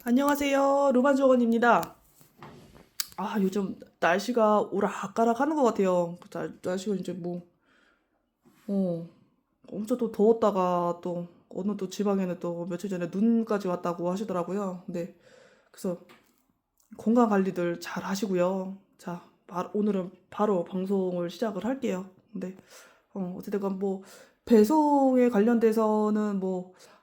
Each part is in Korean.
안녕하세요. 루만조원입니다. 요즘 날씨가 오락가락 하는 것 같아요. 날씨가 이제 어, 엄청 또 더웠다가 또 어느 또 지방에는 또 며칠 전에 눈까지 왔다고 하시더라고요. 그래서 건강 관리들 잘 하시고요. 자, 오늘은 바로 방송을 시작을 할게요. 어쨌든 배송에 관련돼서는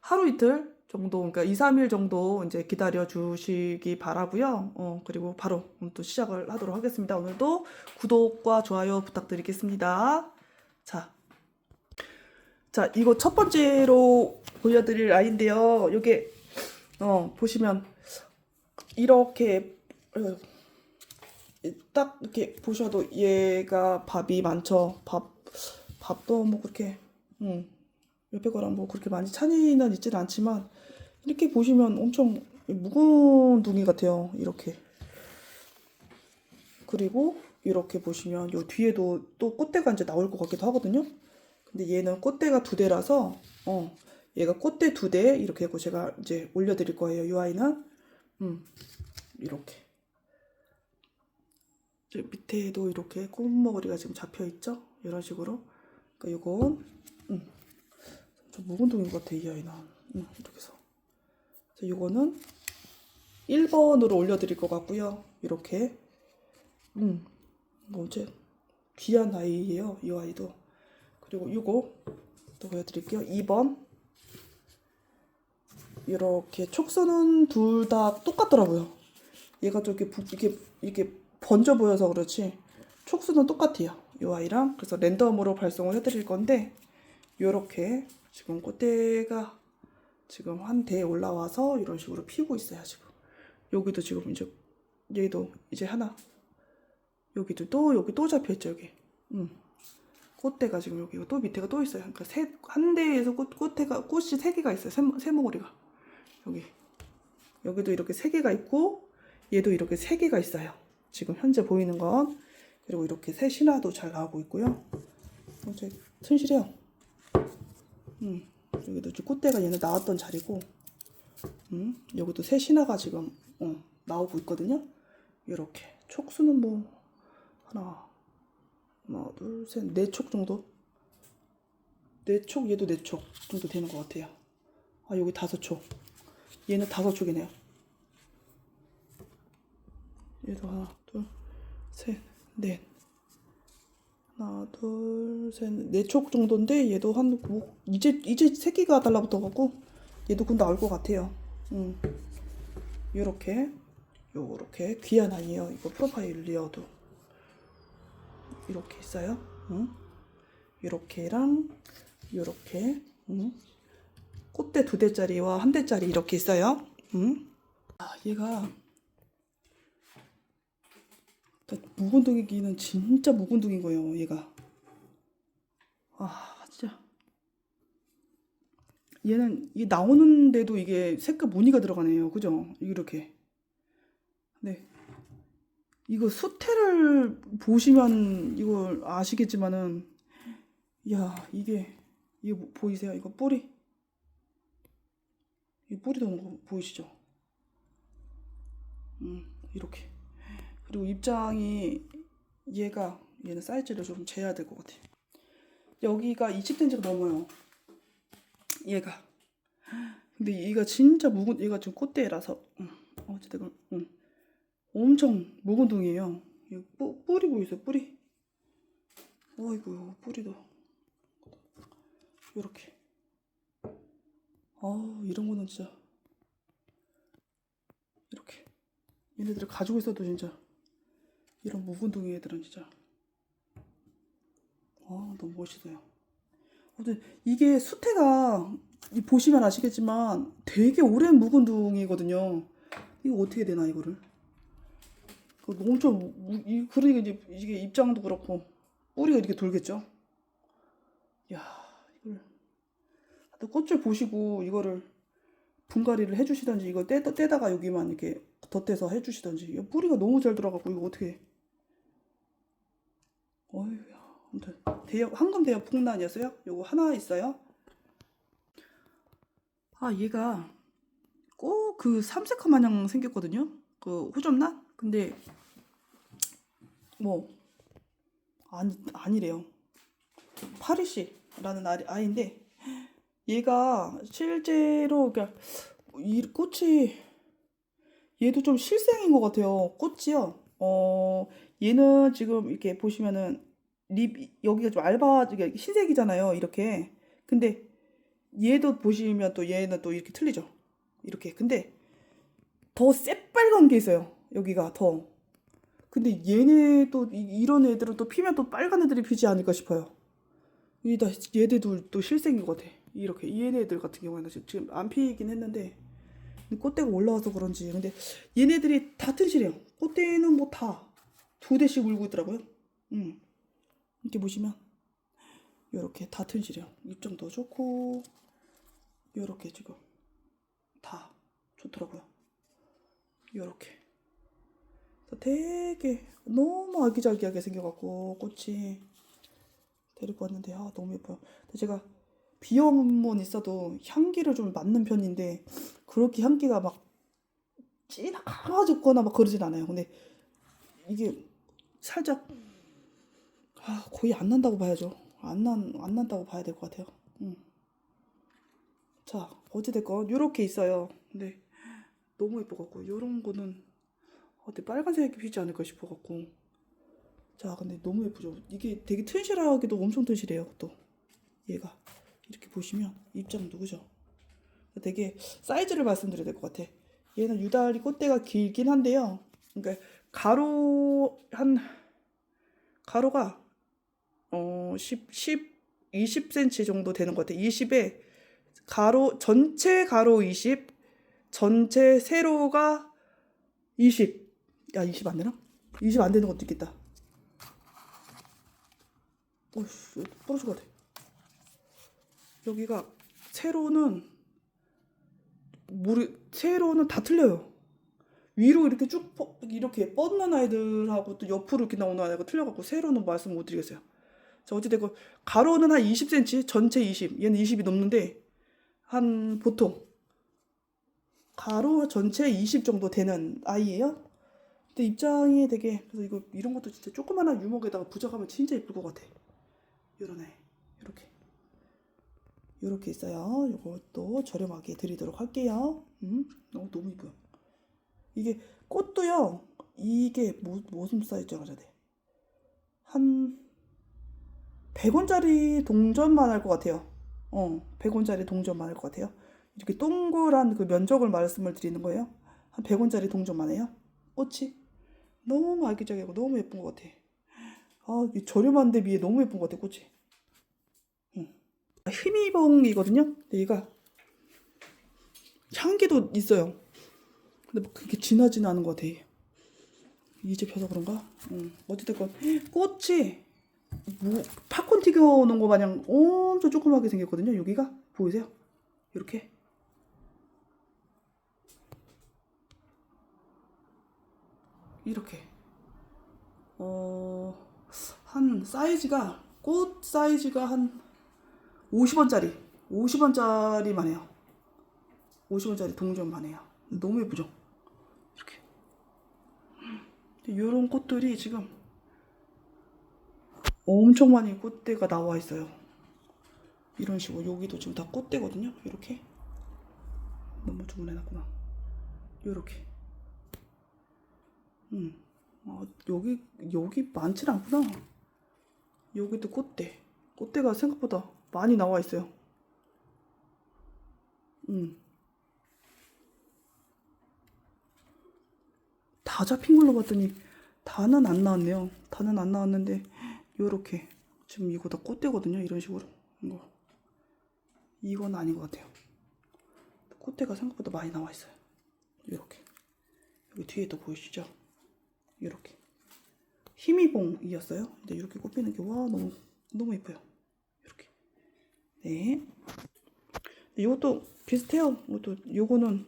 하루 이틀 정도, 그러니까 2, 3일 정도 이제 기다려 주시기 바라고요. 그리고 바로 또 시작을 하도록 하겠습니다. 오늘도 구독과 좋아요 부탁드리겠습니다. 자, 이거 첫 번째로 보여드릴 아이인데요. 요게, 보시면 이렇게, 어, 딱 이렇게 보셔도 얘가 밥이 많죠. 밥도 그렇게, 음, 옆에 거랑 그렇게 많이 차이는 있지는 않지만, 이렇게 보시면 엄청 묵은 둥이 같아요. 이렇게. 그리고 이렇게 보시면 요 뒤에도 또 꽃대가 이제 나올 것 같기도 하거든요. 근데 얘는 꽃대가 두 대라서, 얘가 꽃대 두 대, 이렇게 해고 제가 이제 올려드릴 거예요. 이 아이는. 이렇게. 밑에도 이렇게 꽃머리가 지금 잡혀 있죠? 이런 식으로. 그러니까 요건, 좀 묵은 둥인 것 같아, 이 아이는. 이렇게 해서. 요거는 1번으로 올려드릴 것 같고요. 이렇게. 이제 귀한 아이예요. 이 아이도. 그리고 이거 또 보여드릴게요. 2번. 이렇게 촉수는 둘 다 똑같더라고요. 얘가 좀 이렇게 번져 보여서 그렇지 촉수는 똑같아요. 이 아이랑. 그래서 랜덤으로 발송을 해드릴 건데, 요렇게 지금 꽃대가 지금 한 대에 올라와서 이런 식으로 피고 있어요. 지금 여기도 지금 이제 얘도 이제 하나, 여기도 또 여기 또 잡혀있죠. 여기 꽃대가 지금 여기 또 밑에가 또 있어요. 그러니까 한 대에서 꽃이 세 개가 있어요. 세모리가 여기도 이렇게 세 개가 있고, 얘도 이렇게 세 개가 있어요. 지금 현재 보이는 건. 그리고 이렇게 새 신화도 잘 나오고 있고요. 이제 튼실해요. 여기도 꽃대가 얘는 나왔던 자리고, 여기도 새 신화가 지금 나오고 있거든요. 이렇게 촉수는 하나, 둘, 셋, 네 촉 정도? 네 촉, 얘도 네 촉 정도 되는 것 같아요. 여기 다섯 촉. 얘는 다섯 촉이네요. 얘도 하나, 둘, 셋, 넷. 하나, 둘, 셋, 네 촉 정도인데, 얘도 이제 새끼가 달라붙어갖고, 얘도 곧 나올 것 같아요. 요렇게 귀한 아이예요. 이거 프로파일 리어도 이렇게 있어요. 요렇게랑 요렇게, 꽃대 두 대짜리와 한 대짜리 이렇게 있어요. 얘가 묵은둥이기는 진짜 묵은둥인 거예요. 얘가. 진짜. 얘는 이 나오는데도 이게 색깔 무늬가 들어가네요. 그죠? 이렇게. 네. 이거 수태를 보시면 이걸 아시겠지만은, 야, 이게 보이세요? 이거 뿌리. 이 뿌리 도는 거 보이시죠? 이렇게. 그리고 입장이 얘는 사이즈를 좀 재야 될 것 같아. 여기가 20cm가 넘어요. 얘가. 근데 얘가 진짜 얘가 지금 꽃대라서, 어쨌든, 엄청 묵은 동이에요. 뿌리 보이세요? 뿌리. 어이구, 뿌리도. 요렇게. 이런 거는 진짜. 이렇게. 얘네들을 가지고 있어도 진짜. 이런 묵은 동이 애들은 진짜. 너무 멋있어요. 아무튼 이게 수태가 보시면 아시겠지만 되게 오랜 묵은둥이거든요. 이거 어떻게 되나 이거를? 엄청 그러니까 이게 입장도 그렇고 뿌리가 이렇게 돌겠죠. 야, 이걸 또 꽃을 보시고 이거를 분갈이를 해주시던지, 이거 떼다가 여기만 이렇게 덧대서 해주시던지. 뿌리가 너무 잘 들어가고 이거 어떻게? 어휴, 아무튼 황금 대여 풍란이었어요. 요거 하나 있어요. 얘가 꼭 그 삼색화 마냥 생겼거든요. 그 호접란? 근데 뭐 아니래요. 파리시라는 아이인데 얘가 실제로 그러니까 이 꽃이 얘도 좀 실생인 것 같아요. 꽃이요. 얘는 지금 이렇게 보시면은 립 여기가 좀 이게 흰색이잖아요. 이렇게. 근데 얘도 보시면 또 얘는 또 이렇게 틀리죠. 이렇게. 근데 더 새빨간 게 있어요. 여기가 더. 근데 얘네 또 이런 애들은 또 피면 또 빨간 애들이 피지 않을까 싶어요. 얘네도 또 실생인 것 같아. 이렇게 얘네들 같은 경우에는 지금 안 피긴 했는데 꽃대가 올라와서 그런지. 근데 얘네들이 다 튼실해요. 꽃대는 뭐 다 두 대씩 울고 있더라고요. 이렇게 보시면 이렇게 다 튼실해요. 입장도 좋고 이렇게 지금 다 좋더라고요. 이렇게 되게 너무 아기자기하게 생겨갖고 꽃이 데리고 왔는데 너무 예뻐요. 근데 제가 비염은 있어도 향기를 좀 맡는 편인데 그렇게 향기가 막 진하게 강하거나 막 그러진 않아요. 근데 이게 살짝 거의 안 난다고 봐야죠. 안 난다고 봐야 될 것 같아요. 자, 어찌됐건 요렇게 있어요. 근데 너무 예뻐갖고 요런 거는 어때 빨간색이 피지 않을까 싶어갖고. 자, 근데 너무 예쁘죠. 이게 되게 튼실하기도 엄청 튼실해요. 또 얘가 이렇게 보시면 입장도 그죠. 되게 사이즈를 말씀드려야 될 것 같아. 얘는 유달리 꽃대가 길긴 한데요. 그러니까 가로가 20cm 정도 되는 것 같아. 20에 전체 가로 20, 전체 세로가 20. 야, 20 안 되나? 20 안 되는 것도 있겠다. 어이씨, 부러질 것 같아. 여기가 세로는 다 틀려요. 위로 이렇게 이렇게 뻗는 아이들하고 또 옆으로 이렇게 나오는 아이가 틀려갖고 세로는 말씀 못 드리겠어요. 자, 어찌됐건 가로는 한 20cm, 전체 20. 얘는 20이 넘는데 한 보통 가로 전체 20 정도 되는 아이예요. 근데 입장이 되게 그래서 이런 것도 진짜 조그마한 유목에다가 부착하면 진짜 예쁠 것 같아. 이런 애 이렇게 있어요. 이것도 저렴하게 드리도록 할게요. 너무 이뻐요. 이게 꽃도요. 이게 무슨 사이즈가 돼? 한 100원짜리 동전만 할 것 같아요. 100원짜리 동전만 할 것 같아요. 이렇게 동그란 그 면적을 말씀을 드리는 거예요. 한 100원짜리 동전만 해요. 꽃이 너무 아기자기하고 너무 예쁜 것 같아. 이 저렴한데 비해 너무 예쁜 것 같아, 꽃이. 희미봉이거든요. 얘가 향기도 있어요. 근데 뭐 그렇게 진하진 않은 것 같아. 이제 펴서 그런가? 어찌됐건 꽃이 팝콘 튀겨 놓은 거 마냥 엄청 조그맣게 생겼거든요. 여기가 보이세요? 이렇게 한 사이즈가 꽃 사이즈가 한 50원짜리만 해요. 50원짜리 동전만 해요. 너무 예쁘죠? 이렇게 이런 꽃들이 지금 엄청 많이 꽃대가 나와 있어요. 이런 식으로 여기도 지금 다 꽃대거든요. 이렇게 너무 주문해놨구나. 이렇게 여기 많진 않구나. 여기도 꽃대가 생각보다 많이 나와 있어요. 다 잡힌 걸로 봤더니 다는 안 나왔네요. 다는 안 나왔는데 요렇게 지금 이거 다 꽃대거든요. 이런 식으로 이건 아닌 것 같아요. 꽃대가 생각보다 많이 나와 있어요. 이렇게 여기 뒤에 또 보이시죠? 이렇게 희미봉이었어요. 근데 이렇게 꽃피는 게 와 너무 예뻐요. 이렇게 네. 이것도 비슷해요. 요거는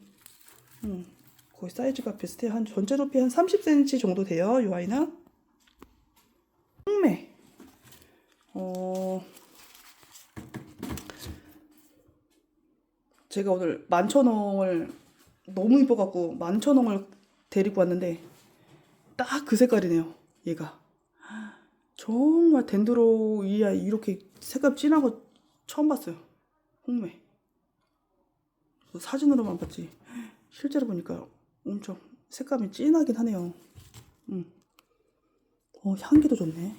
거의 사이즈가 비슷해요. 한 전체 높이 한 30cm 정도 돼요. 이 아이는 홍매. 제가 오늘 11,000원을 너무 이뻐갖고 11,000원을 데리고 왔는데 딱 그 색깔이네요. 얘가 정말 덴드로이아 이렇게 색깔 진한 거 처음 봤어요. 홍매. 사진으로만 봤지 실제로 보니까 엄청 색감이 진하긴 하네요. 향기도 좋네.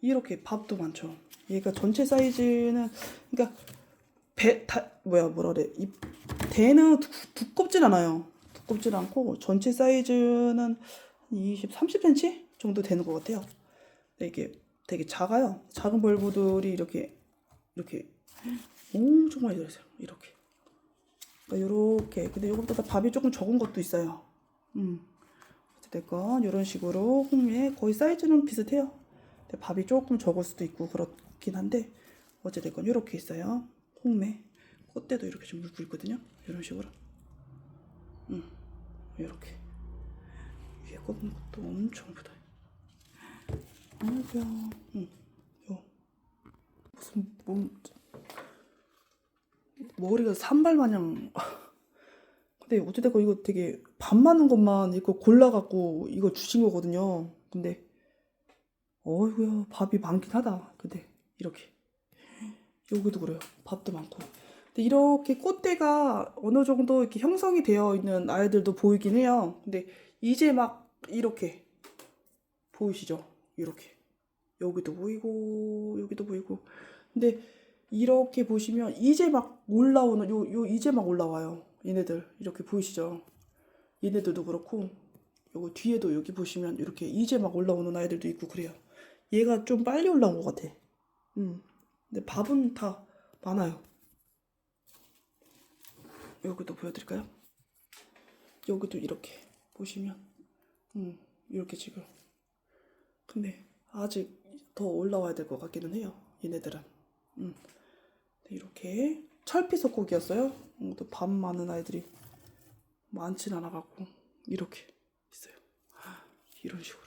이렇게 밥도 많죠. 얘가 전체 사이즈는 그러니까 뭐라 그래, 이 대는 두껍진 않아요. 두껍진 않고 전체 사이즈는 30cm 정도 되는 것 같아요. 근데 이게 되게 작아요. 작은 벌브들이 이렇게 엄청 많이 들어있어요. 이렇게. 그러니까 요렇게. 근데 요것보다 밥이 조금 적은 것도 있어요. 어쨌든 이런 식으로 홍미에 거의 사이즈는 비슷해요. 근데 밥이 조금 적을 수도 있고 그렇긴 한데 어쨌든 이렇게 있어요. 홍매. 꽃대도 이렇게 좀 물고 있거든요. 이런 식으로. 이렇게. 위에 꼽은 것도 엄청 예쁘다. 아이고야. 요. 무슨 머리가 산발 마냥. 근데 어찌됐건 이거 되게 밥 많은 것만 이거 골라갖고 이거 주신 거거든요. 근데 어이구야 밥이 많긴 하다. 근데 이렇게 여기도 그래요. 밥도 많고. 근데 이렇게 꽃대가 어느 정도 이렇게 형성이 되어 있는 아이들도 보이긴 해요. 근데 이제 막 이렇게 보이시죠? 이렇게 여기도 보이고 여기도 보이고. 근데 이렇게 보시면 이제 막 올라오는 요 이제 막 올라와요. 얘네들 이렇게 보이시죠? 얘네들도 그렇고 요거 뒤에도 여기 보시면 이렇게 이제 막 올라오는 아이들도 있고 그래요. 얘가 좀 빨리 올라온 것 같아. 근데 밥은 다 많아요. 여기도 보여드릴까요? 여기도 이렇게 보시면 이렇게 지금. 근데 아직 더 올라와야 될 것 같기는 해요. 얘네들은. 이렇게 철피 석고기였어요. 또 밥 많은 아이들이 많진 않아갖고 이렇게 있어요. 이런 식으로.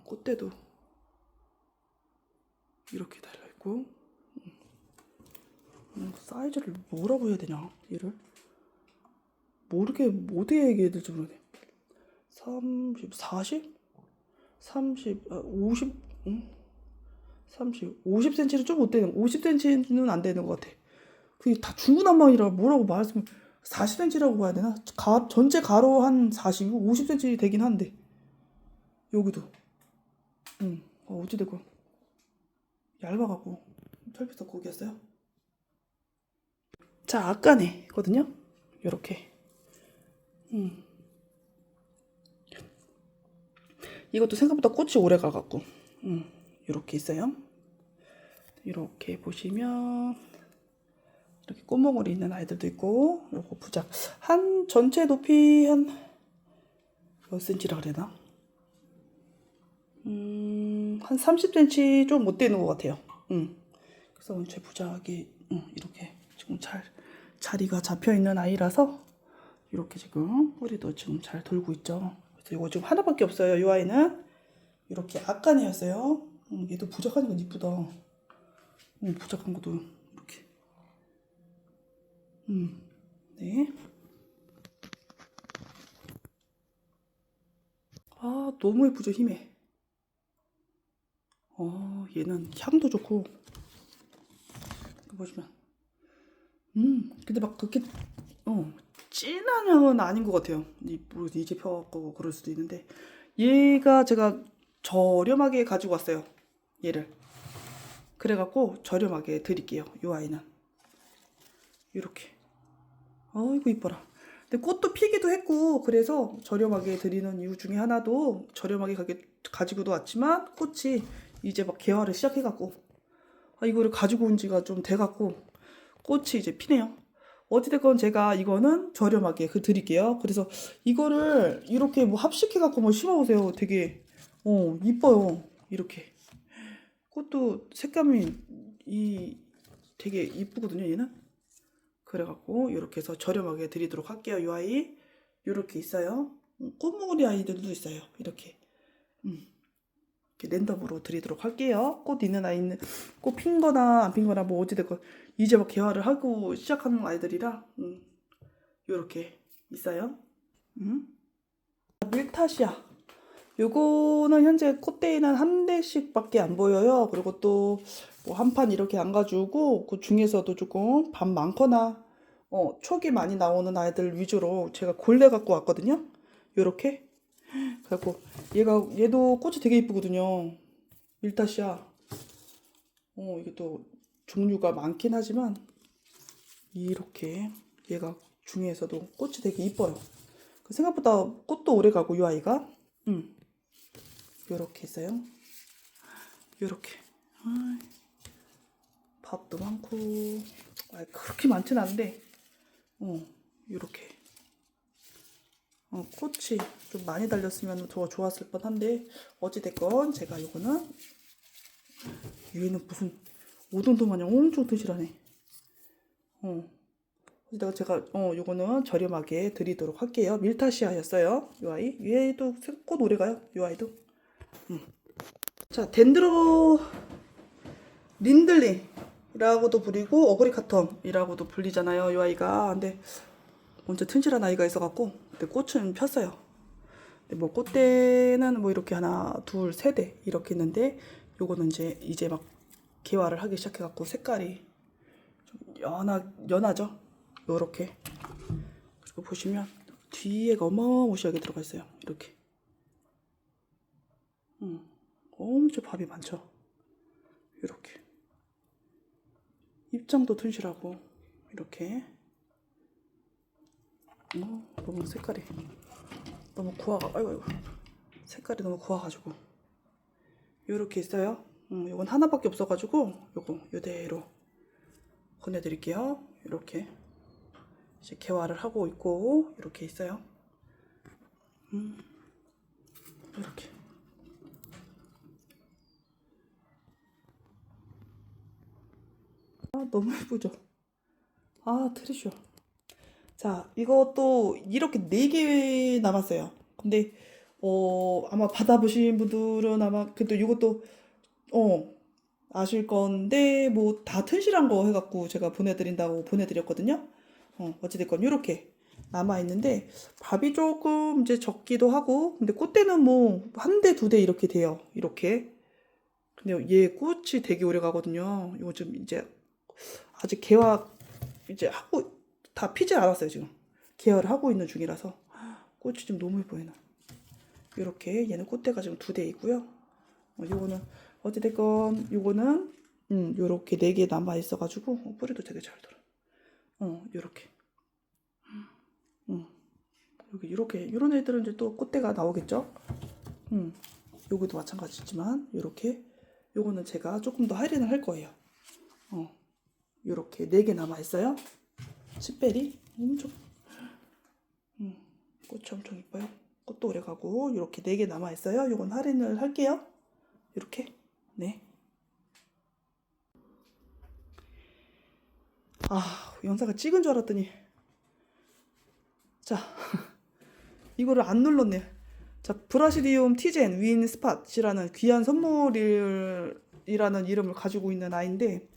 꽃대도 이렇게 달려있고. 사이즈를 뭐라고 해야 되냐 얘를 모르게 어떻게 얘기해야 될지 모르겠네. 30, 40? 30, 50, 30, 50cm는 좀 못 되는, 50cm는 안 되는 것 같아. 그게 다 중구난방이라 뭐라고 말했으면 40cm라고 봐야 되나? 전체 가로 한 40, 50cm 되긴 한데 여기도 어찌됐건 얇아갖고 철비석 고기였어요. 자, 아까네거든요. 요렇게. 이것도 생각보다 꽃이 오래 가갖고 이렇게 있어요. 이렇게 보시면 이렇게 꽃몽울이 있는 아이들도 있고, 요거 부작 한 전체 높이 한 몇 cm라 그래나? 한 30cm 좀 못 되는 것 같아요. 그래서 제 부작이 이렇게 지금 잘 자리가 잡혀 있는 아이라서 이렇게 지금 뿌리도 지금 잘 돌고 있죠. 그래서 이거 지금 하나밖에 없어요. 이 아이는 이렇게 아까네였어요. 얘도 부작하니까 이쁘다. 부작한 것도 이렇게. 네. 아, 너무 예쁘죠, 힘에. 얘는 향도 좋고. 보시면. 근데 막 그렇게, 진한 향은 아닌 것 같아요. 이제 펴갖고 그럴 수도 있는데. 얘가 제가 저렴하게 가지고 왔어요. 얘를. 그래갖고 저렴하게 드릴게요. 이 아이는. 이렇게. 아이고 이뻐라. 근데 꽃도 피기도 했고 그래서 저렴하게 드리는 이유 중에 하나도 저렴하게 가지고도 왔지만 꽃이 이제 막 개화를 시작해갖고 이거를 가지고 온 지가 좀 돼갖고 꽃이 이제 피네요. 어찌됐건 제가 이거는 저렴하게 드릴게요. 그래서 이거를 이렇게 뭐 합식해갖고 뭐 심어보세요. 되게 이뻐요. 이렇게 꽃도 색감이 되게 이쁘거든요. 얘는. 그래갖고 이렇게 해서 저렴하게 드리도록 할게요. 이 아이 이렇게 있어요. 꽃무구리 아이들도 있어요. 이렇게 랜덤으로 드리도록 할게요. 꽃 있는 아이는 꽃 핀거나 안 핀거나 뭐 어찌됐건 이제 막 개화를 하고 시작하는 아이들이라 요렇게 있어요. 밀타시아. 요거는 현재 꽃대에는 한 대씩밖에 안 보여요. 그리고 또 뭐 한 판 이렇게 안 가지고 그 중에서도 조금 밥 많거나 촉이 많이 나오는 아이들 위주로 제가 골래 갖고 왔거든요. 요렇게. 그래갖고 얘도 꽃이 되게 이쁘거든요. 밀타시아. 이게 또 종류가 많긴 하지만 이렇게 얘가 중에서도 꽃이 되게 이뻐요. 생각보다 꽃도 오래 가고 이 아이가 요렇게 있어요. 요렇게 밥도 많고 그렇게 많진 않은데 요렇게 꽃이 좀 많이 달렸으면 더 좋았을 뻔한데 어찌됐건 제가 요거는 얘는 무슨 오동도 마냥 엄청 튼실하네. 제가 요거는 저렴하게 드리도록 할게요. 밀타시아였어요. 요 아이. 얘도 꽃 오래가요. 요 아이도. 자, 덴드로 린들리라고도 불리고 어그리 카텀이라고도 불리잖아요. 요 아이가. 근데 먼저 튼실한 아이가 있어갖고 근데 꽃은 폈어요. 근데 뭐 꽃대는 뭐 이렇게 하나, 둘, 세 대 이렇게 있는데 요거는 이제 막 개화를 하기 시작해갖고 색깔이 좀 연하죠. 요렇게. 그리고 보시면 뒤에가 어마무시하게 들어가 있어요. 이렇게. 엄청 밥이 많죠. 이렇게. 입장도 튼실하고 이렇게. 너무 색깔이 너무 아이고 색깔이 너무 구워가지고 요렇게 있어요. 요건 하나밖에 없어가지고 요거 요대로 보내드릴게요. 이렇게 이제 개화를 하고 있고 이렇게 있어요. 이렇게. 너무 예쁘죠? 트리쇼. 자, 이것도 이렇게 4개 남았어요. 근데 아마 받아보신 분들은 아마 그래도 이것도 아실 건데 뭐 다 튼실한 거 해갖고 제가 보내드린다고 보내드렸거든요. 어찌됐건 이렇게 남아있는데 밥이 조금 이제 적기도 하고 근데 꽃대는 뭐 한 대, 2대 이렇게 돼요. 이렇게. 근데 얘 꽃이 되게 오래 가거든요. 이거 좀 이제 아직 개화 이제 하고 다 피지 않았어요. 지금 개화를 하고 있는 중이라서 꽃이 좀 너무 예뻐요. 이렇게 얘는 꽃대가 지금 2대 있고요. 요거는 어찌됐건 요거는 요렇게 4개 남아 있어가지고 뿌리도 되게 잘 들어. 요렇게. 여기 이렇게 이런 애들은 이제 또 꽃대가 나오겠죠. 여기도 마찬가지지만 요렇게 요거는 제가 조금 더 할인을 할 거예요. 요렇게 4개 남아 있어요. 시베리 엄청 꽃이 엄청 이뻐요. 꽃도 오래 가고 이렇게 4개 남아 있어요. 요건 할인을 할게요. 이렇게. 네. 영상을 찍은 줄 알았더니 자 이거를 안 눌렀네. 자, 브라시디움 티젠 윈 스팟이라는 귀한 선물이라는 이름을 가지고 있는 아이인데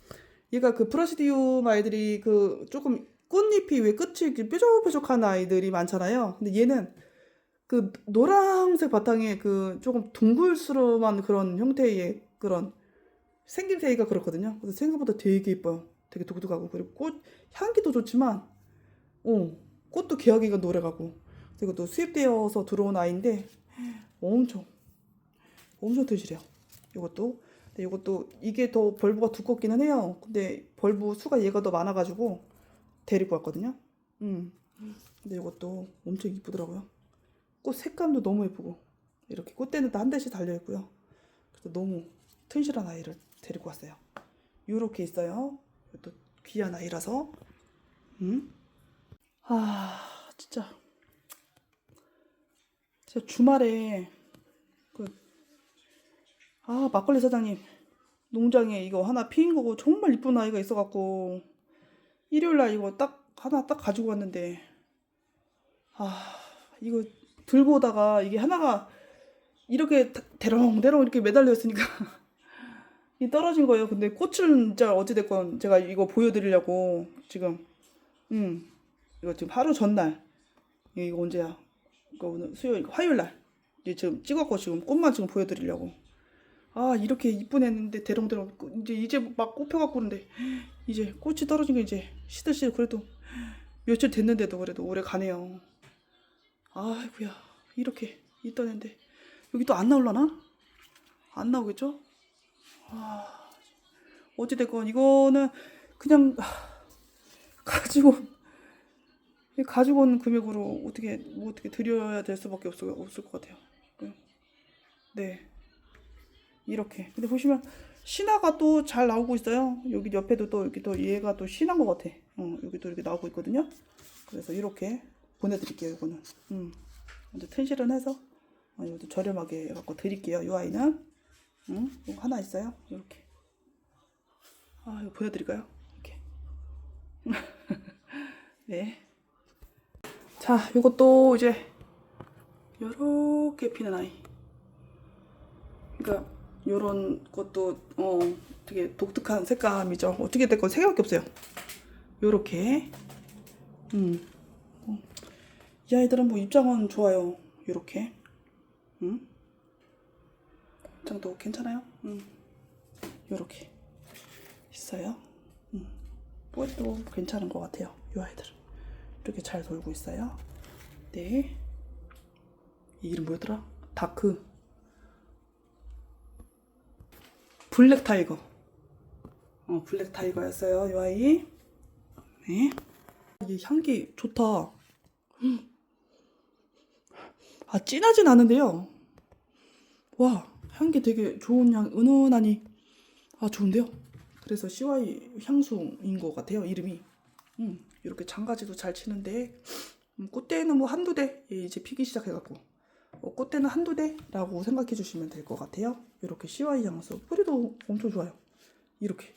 얘가 그 브라시디움 아이들이 그 조금 꽃잎이 왜 끝이 이렇게 뾰족뾰족한 아이들이 많잖아요. 근데 얘는 그 노란색 바탕에 그 조금 둥글스러운 그런 형태의 그런 생김새가 그렇거든요. 그래서 생각보다 되게 예뻐요. 되게 독특하고 그리고 꽃 향기도 좋지만 꽃도 개화기가 오래가고 그리고 또 수입되어서 들어온 아이인데 엄청 튼실해요. 이것도 근데 이것도 이게 더 벌브가 두껍기는 해요. 근데 벌브 수가 얘가 더 많아가지고 데리고 왔거든요. 근데 이것도 엄청 이쁘더라고요. 꽃 색감도 너무 예쁘고 이렇게 꽃대는 또 한 대씩 달려 있고요. 그래서 너무 튼실한 아이를 데리고 왔어요. 이렇게 있어요. 또 귀한 아이라서. 진짜 주말에 막걸리 사장님 농장에 이거 하나 피인 거고 정말 이쁜 아이가 있어갖고 일요일날 이거 하나 딱 가지고 왔는데 이거 들고 오다가 이게 하나가 이렇게 대롱대롱 이렇게 매달려 있으니까 이 떨어진 거예요. 근데 꽃은 진짜 어찌됐건 제가 이거 보여드리려고 지금 이거 지금 하루 전날. 이거 언제야? 이거 오늘 수요일, 화요일 날. 이제 지금 찍었고 지금 꽃만 지금 보여드리려고. 아 이렇게 이쁜 애인데 대롱대롱 이제 막 꽃펴갖고 그런데 이제 꽃이 떨어진 게 이제 시들시들 그래도 며칠 됐는데도 그래도 오래 가네요. 아이고야 이렇게 있던 애인데 여기 또 안 나올라나? 안 나오겠죠? 아 어찌됐건 이거는 그냥 가지고 온 금액으로 어떻게 드려야 될 수밖에 없을 것 같아요. 네. 이렇게. 근데 보시면 신화가 또 잘 나오고 있어요. 여기 옆에도 또 이렇게 또 얘가 또 신한 것 같아. 여기도 이렇게 나오고 있거든요. 그래서 이렇게 보내드릴게요. 이거는. 먼저 텐실은 해서 이것도 저렴하게 해갖고 드릴게요. 이 아이는. 이거 하나 있어요. 이렇게. 이거 보여드릴까요? 이렇게. 네. 자, 이것도 이제 요렇게 피는 아이. 그러니까 요런 것도 되게 독특한 색감이죠. 어떻게 될건 세 개밖에 없어요. 요렇게. 이 아이들은 뭐 입장은 좋아요. 요렇게. 입장도 괜찮아요. 요렇게 있어요. 뿌리도 괜찮은 것 같아요. 이 아이들은 이렇게 잘 돌고 있어요. 네. 이 이름 뭐였더라? 다크 블랙 타이거. 블랙 타이거였어요. 이 아이. 네. 이 향기 좋다. 진하진 않은데요. 와, 향기 되게 좋은 향, 은은하니 좋은데요. 그래서 CY 향수인 것 같아요. 이름이. 이렇게 장가지도 잘 치는데 꽃대는 뭐 한두 대 이제 피기 시작해갖고 꽃대는 한두 대라고 생각해 주시면 될 것 같아요. 이렇게 CY 향수. 뿌리도 엄청 좋아요. 이렇게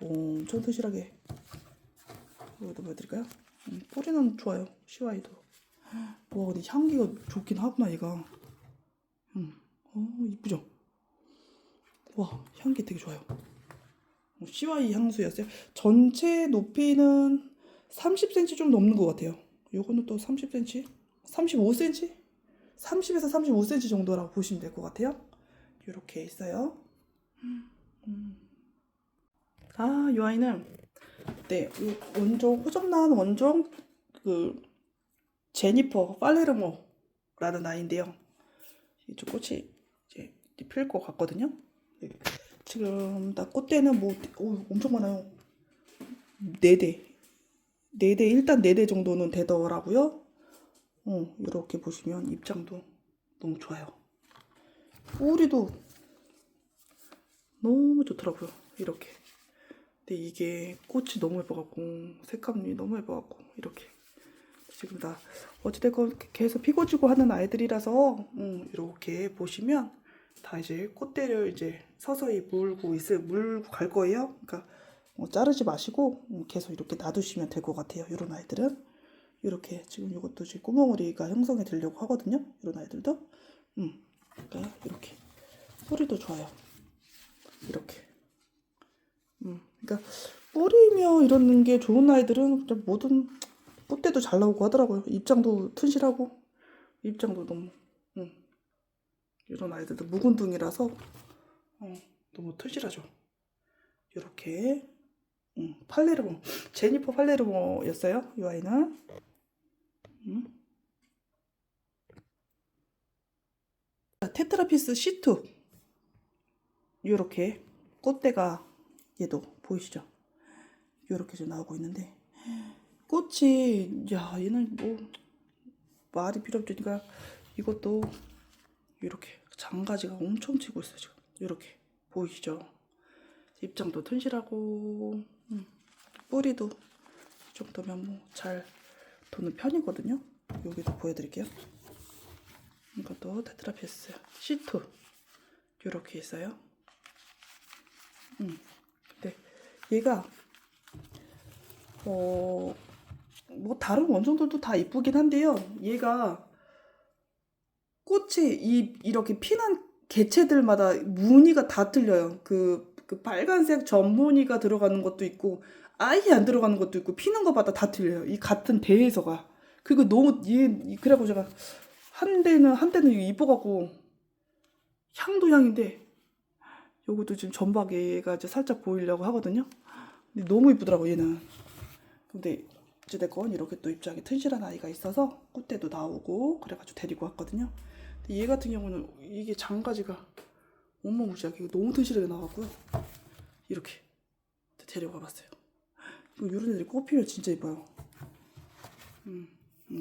엄청 튼실하게. 이것도 보여드릴까요? 뿌리는 좋아요. CY도. 와 근데 향기가 좋긴 하구나 얘가. 이쁘죠? 와 향기 되게 좋아요. CY 향수였어요. 전체 높이는 30cm 좀 넘는 것 같아요. 요거는 또 30cm? 35cm? 30에서 35cm 정도라고 보시면 될 것 같아요. 이렇게 있어요. 이 아이는 네, 원종 호접난 원종 그 제니퍼 팔레르모라는 아이인데요. 이쪽 꽃이 이제 필 것 같거든요. 네. 지금 나 꽃대는 뭐 엄청 많아요. 4대. 4대 일단 4대 정도는 되더라고요. 이렇게 보시면 입장도 너무 좋아요. 뿌리도 너무 좋더라고요. 이렇게. 근데 이게 꽃이 너무 예뻐갖고 색감이 너무 예뻐갖고 이렇게 지금 다 어찌됐건 계속 피고 지고 하는 아이들이라서 이렇게 보시면 다 이제 꽃대를 이제 서서히 물고 갈 거예요. 그러니까 자르지 마시고 계속 이렇게 놔두시면 될 것 같아요. 이런 아이들은 이렇게 지금 이것도 지금 꼬멍우리가 형성이 되려고 하거든요. 이런 아이들도 그러니까 이렇게 뿌리도 좋아요. 이렇게 그러니까 뿌리며 이런 게 좋은 아이들은 뭐든 꽃대도 잘 나오고 하더라고요. 입장도 튼실하고 입장도 너무 이런 아이들도 묵은둥이라서 너무 튼실하죠. 이렇게 팔레르모 제니퍼 팔레르모였어요. 이 아이는 테트라피스 C2 이렇게 꽃대가 얘도 보이시죠? 이렇게 좀 나오고 있는데 꽃이 얘는 뭐 말이 필요 없으니까 이것도 이렇게 장가지가 엄청 치고 있어요. 지금 이렇게 보이시죠? 입장도 튼실하고 뿌리도 이 정도면 뭐 잘 도는 편이거든요. 여기도 보여드릴게요. 이것도 테트라피스 C2 이렇게 있어요. 근데 얘가 뭐 다른 원종들도 다 이쁘긴 한데요. 얘가 꽃이 이렇게 피는 개체들마다 무늬가 다 틀려요. 그 빨간색 전 무늬가 들어가는 것도 있고 아예 안 들어가는 것도 있고 피는 것마다 다 틀려요. 이 같은 대에서가. 그리고 너무 얘 그래갖고 제가 한 대는 이거 이뻐갖고 향도 향인데 요것도 지금 전박에가 이제 살짝 보이려고 하거든요. 근데 너무 이쁘더라고 얘는. 근데 어찌됐건 이렇게 또 입장이 튼실한 아이가 있어서 꽃대도 나오고 그래가지고 데리고 왔거든요. 근데 얘 같은 경우는 이게 장가지가 어마무시하게 너무 튼실하게 나왔고요. 이렇게 데리고 가봤어요. 이런 애들이 꽃 피면 진짜 이뻐요.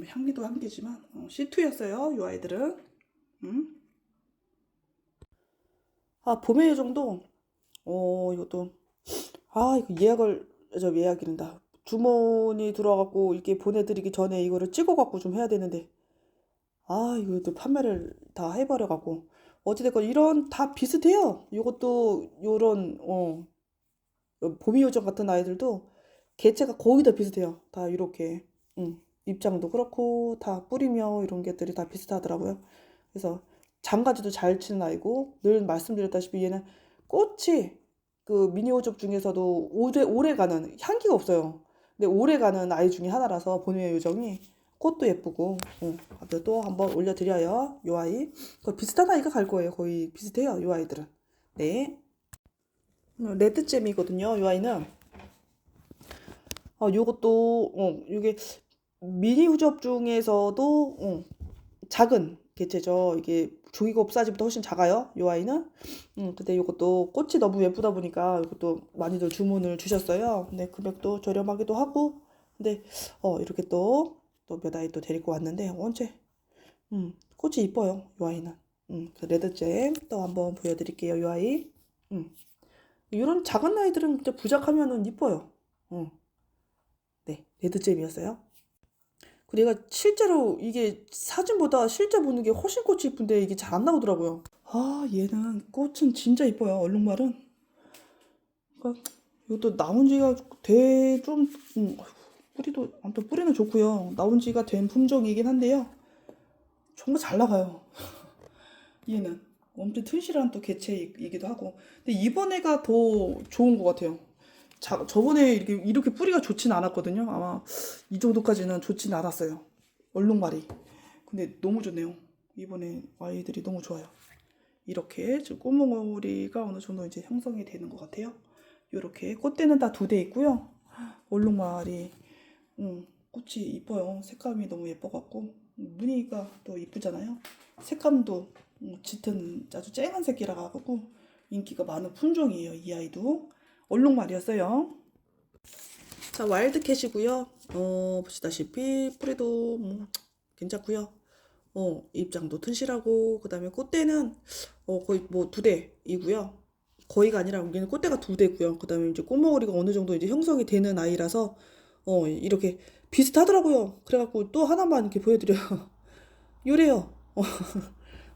향기도 향기지만 C2였어요. 이 아이들은. 봄의 요정도 이것도 이거 예약이란다. 주문이 들어와갖고 이렇게 보내드리기 전에 이거를 찍어갖고 좀 해야 되는데 이것도 판매를 다 해버려갖고 어찌됐건 이런 다 비슷해요. 이것도 요런 봄의 요정 같은 아이들도 개체가 거의 다 비슷해요. 다 이렇게 입장도 그렇고 다 뿌리며 이런 것들이 다 비슷하더라고요. 그래서 장가지도 잘 치는 아이고 늘 말씀드렸다시피 얘는 꽃이 그 미니 호접 중에서도 오래가는 향기가 없어요. 근데 오래가는 아이 중에 하나라서 봄의 요정이 꽃도 예쁘고 또 한번 올려드려요. 요 아이 비슷한 아이가 갈 거예요. 거의 비슷해요. 요 아이들은. 네. 레드잼이거든요. 요 아이는 요것도 요게 미니 후접 중에서도 작은 개체죠. 이게 조기곱 사이즈보다 훨씬 작아요. 요 아이는. 근데 요것도 꽃이 너무 예쁘다 보니까 이것도 많이들 주문을 주셨어요. 근데 금액도 저렴하기도 하고. 근데 이렇게 또 몇 아이 또 데리고 왔는데 언제 꽃이 이뻐요. 요 아이는. 그 레드잼 또 한번 보여드릴게요. 요 아이. 이런 작은 아이들은 진짜 부작하면은 이뻐요. 네, 레드잼이었어요. 그리고 얘가 실제로 이게 사진보다 실제 보는 게 훨씬 꽃이 이쁜데 이게 잘 안 나오더라고요. 얘는 꽃은 진짜 이뻐요. 얼룩말은. 그러니까 이것도 나온 지가 좀 뿌리도 아무튼 뿌리는 좋고요. 나온 지가 된 품종이긴 한데요. 정말 잘 나가요. 얘는 엄청 튼실한 또 개체이기도 하고. 근데 이번 애가 더 좋은 것 같아요. 저번에 이렇게 뿌리가 좋진 않았거든요. 아마 이 정도까지는 좋진 않았어요. 얼룩말이. 근데 너무 좋네요. 이번에 아이들이 너무 좋아요. 이렇게 지금 꽃몽오리가 어느 정도 이제 형성이 되는 것 같아요. 이렇게 꽃대는 다 2대 있고요. 얼룩말이 꽃이 이뻐요. 색감이 너무 예뻐갖고 무늬가 또 이쁘잖아요. 색감도 짙은 아주 쨍한 색이라 가지고 인기가 많은 품종이에요. 이 아이도 얼룩말이었어요. 자, 와일드캣이고요. 보시다시피 뿌리도 괜찮고요. 입장도 튼실하고 그다음에 꽃대는 거의 뭐 2대이고요. 거의가 아니라 여기는 꽃대가 2대고요. 그다음에 이제 꽃머리가 어느 정도 이제 형성이 되는 아이라서 이렇게 비슷하더라고요. 그래갖고 또 하나만 이렇게 보여드려요. 요래요.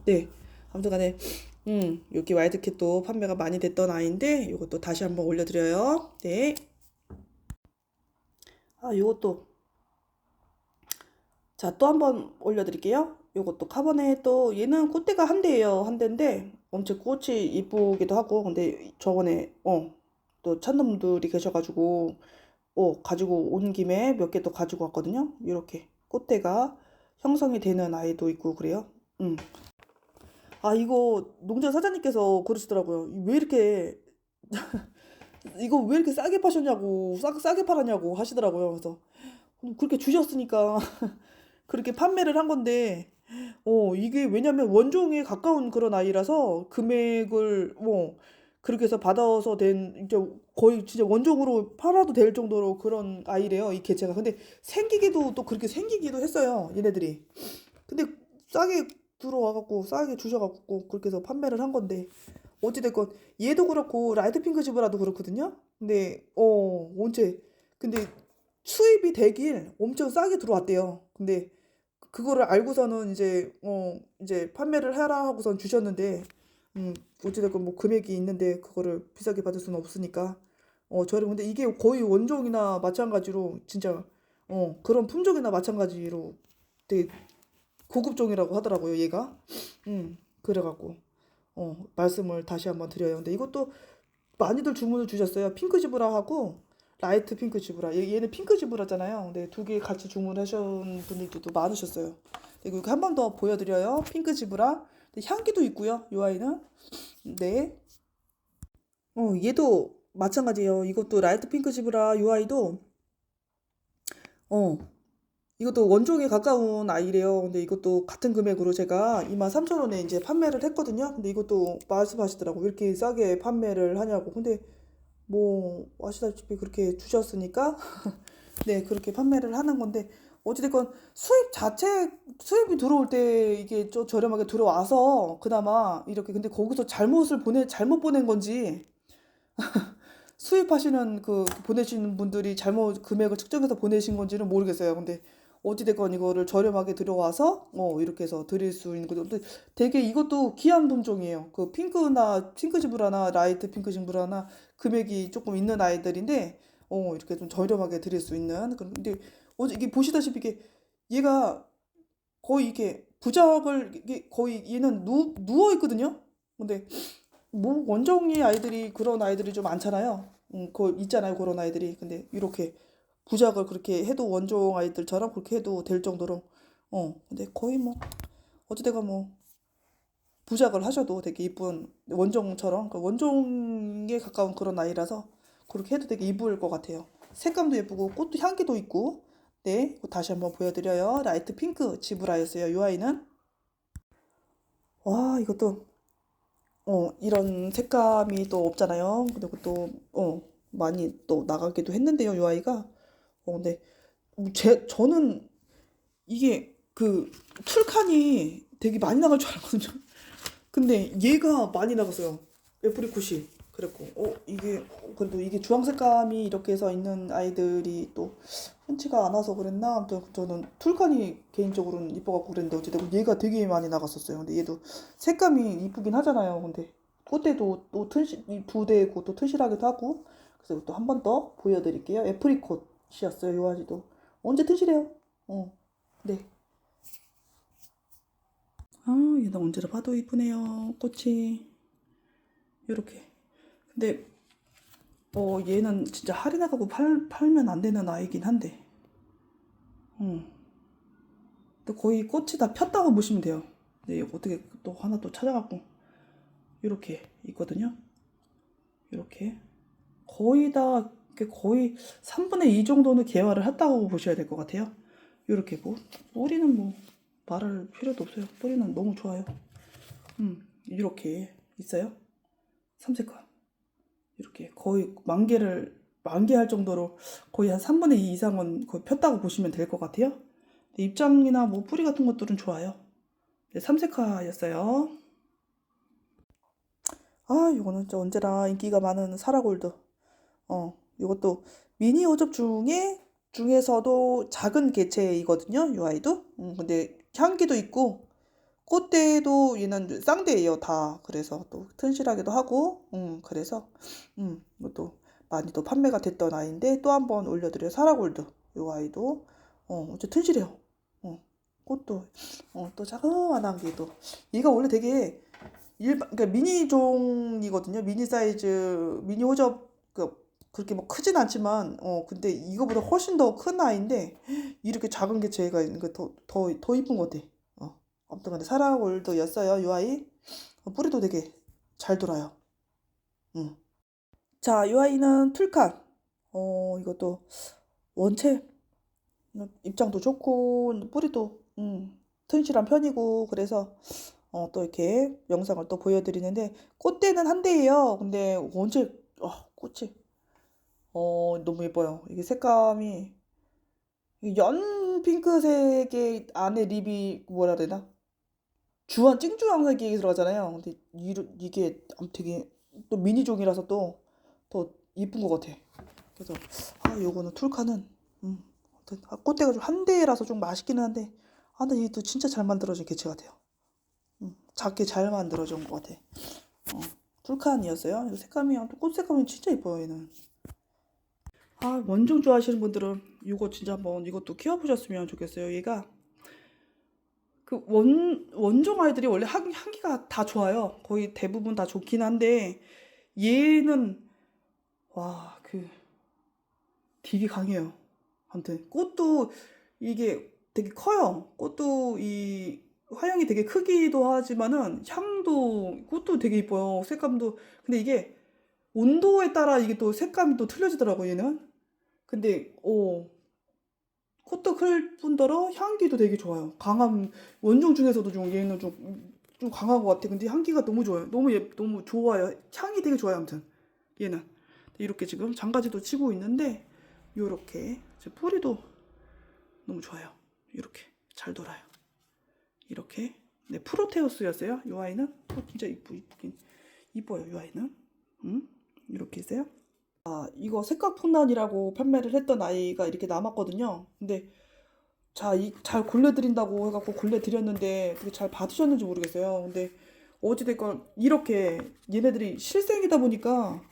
네. 아무튼간에 여기 와일드캣도 판매가 많이 됐던 아이인데 이것도 다시 한번 올려드려요. 네. 요것도 자, 또 한번 올려드릴게요. 요것도 카본에 또 얘는 꽃대가 한 대예요. 한 대인데 엄청 꽃이 이쁘기도 하고 근데 저번에 또 찾는 분들이 계셔가지고 가지고 온 김에 몇 개 또 가지고 왔거든요. 이렇게 꽃대가 형성이 되는 아이도 있고 그래요. 이거 농장 사장님께서 그러시더라고요. 이거 왜 이렇게 싸게 파셨냐고, 싸게 팔았냐고 하시더라고요. 그래서 그렇게 주셨으니까 그렇게 판매를 한 건데, 이게 왜냐면 원종에 가까운 그런 아이라서 금액을 그렇게 해서 받아서 이제 거의 진짜 원종으로 팔아도 될 정도로 그런 아이래요. 이 개체가. 근데 생기기도 또 그렇게 생기기도 했어요. 얘네들이. 근데 싸게 들어와갖고 싸게 주셔갖고 그렇게 해서 판매를 한 건데 어찌됐건 얘도 그렇고 라이트 핑크 지브라도 그렇거든요. 근데 근데 수입이 되길 엄청 싸게 들어왔대요. 근데 그거를 알고서는 이제 판매를 해라 하고선 주셨는데 어찌됐건 뭐 금액이 있는데 그거를 비싸게 받을 수는 없으니까 저렴. 근데 이게 거의 원종이나 마찬가지로 진짜 그런 품종이나 마찬가지로 되게 고급종이라고 하더라고요, 얘가. 그래갖고 말씀을 다시 한번 드려요. 근데 이것도 많이들 주문을 주셨어요. 핑크 지브라하고 라이트 핑크 지브라. 얘는 핑크 지브라잖아요. 근데 두 개 같이 주문하신 분들도 많으셨어요. 그리고 한 번 더 보여드려요. 핑크 지브라. 근데 향기도 있고요. 이 아이는. 네. 얘도 마찬가지예요. 이것도 라이트 핑크 지브라 이 아이도 어, 이것도 원종에 가까운 아이래요. 근데 이것도 같은 금액으로 제가 23,000원에 이제 판매를 했거든요. 근데 이것도 말씀하시더라고. 왜 이렇게 싸게 판매를 하냐고. 근데 뭐 아시다시피 그렇게 주셨으니까 네, 그렇게 판매를 하는 건데 어찌됐건 수입이 들어올 때 이게 좀 저렴하게 들어와서 그나마 이렇게 근데 거기서 잘못 보낸 건지 수입하시는 보내시는 분들이 잘못 금액을 측정해서 보내신 건지는 모르겠어요. 근데 어찌됐건 이거를 저렴하게 들어와서 이렇게 해서 드릴 수 있는 거죠. 근데 되게 이것도 귀한 품종이에요. 그 핑크 지브라나 라이트 핑크 지브라나 금액이 조금 있는 아이들인데 이렇게 좀 저렴하게 드릴 수 있는 근데 이게 보시다시피 이게 얘가 거의 이게 부작을 이게 거의 얘는 누워 있거든요. 근데 뭐 원종이 아이들이 그런 아이들이 좀 많잖아요. 그 있잖아요 그런 아이들이. 근데 이렇게 부작을 그렇게 해도 원종 아이들처럼 그렇게 해도 될 정도로 근데 거의 뭐 어찌되가 뭐 부작을 하셔도 되게 이쁜 원종처럼 그 원종에 가까운 그런 아이라서 그렇게 해도 되게 이쁠 것 같아요. 색감도 예쁘고 꽃도 향기도 있고 네 다시 한번 보여드려요. 라이트 핑크 지브라였어요. 이 아이는 와 이것도 이런 색감이 또 없잖아요. 근데 그것도 많이 또 나가기도 했는데요. 이 아이가 근데 저는 이게 그 툴칸이 되게 많이 나갈 줄 알았거든요. 근데 얘가 많이 나갔어요. 애프리콧이. 그랬고, 이게, 그래도 이게 주황 색감이 이렇게 해서 있는 아이들이 또 흔치가 않아서 그랬나? 아무튼 저는 툴칸이 개인적으로는 이뻐갖고 그랬는데, 어쨌든 얘가 되게 많이 나갔었어요. 근데 얘도 색감이 이쁘긴 하잖아요. 근데 꽃대도 또 두 대고 또 튼실하기도 하고, 그래서 또 한 번 더 보여드릴게요. 애프리콧이었어요. 요 아지도. 언제 튼실해요? 네. 아, 얘는 언제나 봐도 이쁘네요. 꽃이. 요렇게. 근데 얘는 진짜 할인해가고 팔면 안 되는 아이긴 한데 음. 또 거의 꽃이 다 폈다고 보시면 돼요. 근데 이거 어떻게 또 하나 또 찾아갖고 이렇게 있거든요. 이렇게 거의 다 거의 3분의 2 정도는 개화를 했다고 보셔야 될 것 같아요. 이렇게 뭐 뿌리는 뭐 말할 필요도 없어요. 뿌리는 너무 좋아요. 이렇게 있어요. 삼색화. 이렇게 거의 만개할 정도로 거의 한 3분의 2 이상은 거의 폈다고 보시면 될 것 같아요. 입장이나 뭐 뿌리 같은 것들은 좋아요. 네, 삼색화였어요. 아, 이거는 진짜 언제나 인기가 많은 사라골드. 이것도 미니 호접 중에서도 작은 개체이거든요. 이 아이도. 근데 향기도 있고 꽃대도 얘는 쌍대예요, 다. 그래서 또 튼실하기도 하고, 그래서 이것도 많이 또 판매가 됐던 아이인데 또 한 번 올려드려요. 사라골드. 이 아이도 어째 튼실해요. 꽃도 또 자그마한 게 또 얘가 원래 되게 그러니까 미니 종이거든요. 미니 사이즈, 미니 호접 그렇게 뭐 크진 않지만 근데 이거보다 훨씬 더 큰 아이인데 이렇게 작은 개체가 있는 게 더 이쁜 것 같아. 아무튼 근데 사라골드였어요. 이 아이 뿌리도 되게 잘 돌아요. 음. 자, 이 아이는 툴칸. 이것도 원체 입장도 좋고 뿌리도 튼실한 편이고 그래서 또 이렇게 영상을 또 보여드리는데 꽃대는 한 대예요. 근데 원체 꽃이 너무 예뻐요. 이게 색감이 연 핑크색의 안에 립이 뭐라 해야 되나? 찡주황색이 들어가잖아요. 근데 이게 되게 또 미니종이라서 또 더 이쁜 것 같아. 그래서 요거는 툴카는 꽃대가 좀 한 대라서 좀 맛있기는 한데 근데 이게 또 진짜 잘 만들어진 개체 같아요. 작게 잘 만들어진 것 같아. 툴칸이었어요. 이거 색감이 또 꽃 색감이 진짜 예뻐요. 얘는. 원종 좋아하시는 분들은 이거 진짜 한번 이것도 키워보셨으면 좋겠어요. 얘가 원종 아이들이 원래 향기가 다 좋아요. 거의 대부분 다 좋긴 한데 얘는 와 되게 강해요. 아무튼 꽃도 이게 되게 커요. 꽃도 이 화형이 되게 크기도 하지만은 향도 꽃도 되게 이뻐요. 색감도. 근데 이게 온도에 따라 이게 또 색감이 또 틀려지더라고 얘는. 근데 꽃도 클 뿐더러 향기도 되게 좋아요. 강한 원종 중에서도 좀 얘는 좀 강한 것 같아. 근데 향기가 너무 좋아요. 너무 좋아요. 향이 되게 좋아요. 아무튼 얘는 이렇게 지금 장가지도 치고 있는데 요렇게 뿌리도 너무 좋아요. 이렇게 잘 돌아요. 이렇게 네 프로테우스였어요. 이 아이는 진짜 이쁘긴 이뻐요. 이 아이는 이렇게 있어요. 아 이거 색각풍란이라고 판매를 했던 아이가 이렇게 남았거든요. 근데 잘 골라드린다고 해갖고 골라드렸는데 그게 잘 받으셨는지 모르겠어요. 근데 어찌됐건 이렇게 얘네들이 실생이다 보니까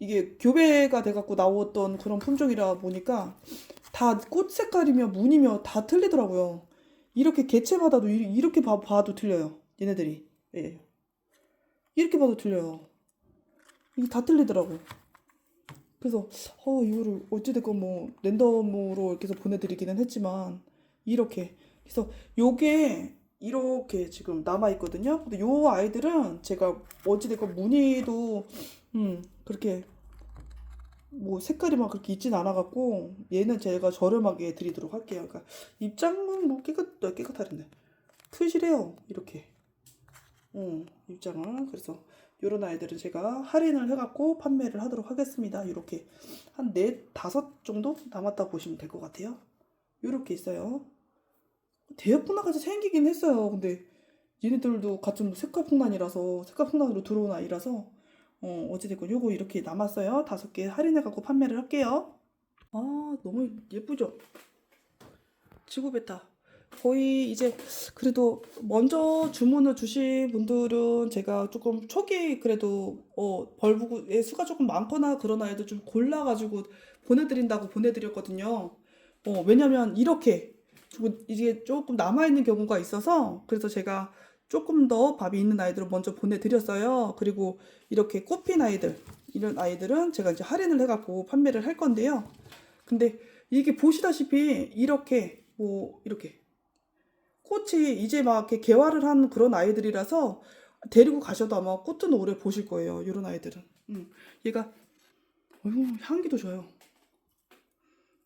이게 교배가 돼갖고 나왔던 그런 품종이라 보니까 다 꽃 색깔이며 무늬며 다 틀리더라고요. 이렇게 개체마다도 이렇게 봐도 틀려요. 얘네들이. 예. 이렇게 봐도 틀려요. 이게 다 틀리더라고. 그래서 이거를 어찌됐건 뭐 랜덤으로 이렇게 해서 보내드리기는 했지만 이렇게 그래서 요게 이렇게 지금 남아있거든요. 근데 요 아이들은 제가 어찌됐건 무늬도 그렇게 뭐 색깔이 막 그렇게 있진 않아갖고 얘는 제가 저렴하게 드리도록 할게요. 그러니까 입장은 뭐 깨끗하던데 튼실해요. 이렇게 입장은 그래서 요런 아이들은 제가 할인을 해갖고 판매를 하도록 하겠습니다. 이렇게 한 4, 5 정도 남았다 보시면 될 것 같아요. 요렇게 있어요. 대역분화까지 생기긴 했어요. 근데 얘네들도 같은 색깔풍란이라서 색깔풍란으로 들어온 아이라서 어찌됐건 요거 이렇게 남았어요. 5개 할인해갖고 판매를 할게요. 아 너무 예쁘죠? 지구베타 거의 이제 그래도 먼저 주문을 주신 분들은 제가 조금 초기 그래도 벌브의 수가 조금 많거나 그런 아이들 좀 골라가지고 보내드린다고 보내드렸거든요. 왜냐면 이렇게 이게 조금 남아있는 경우가 있어서 그래서 제가 조금 더 밥이 있는 아이들을 먼저 보내드렸어요. 그리고 이렇게 꽃핀 아이들 이런 아이들은 제가 이제 할인을 해갖고 판매를 할 건데요. 근데 이게 보시다시피 이렇게 이렇게 꽃이 이제 막 이렇게 개화를 한 그런 아이들이라서 데리고 가셔도 아마 꽃은 오래 보실 거예요. 이런 아이들은. 얘가 향기도 좋아요.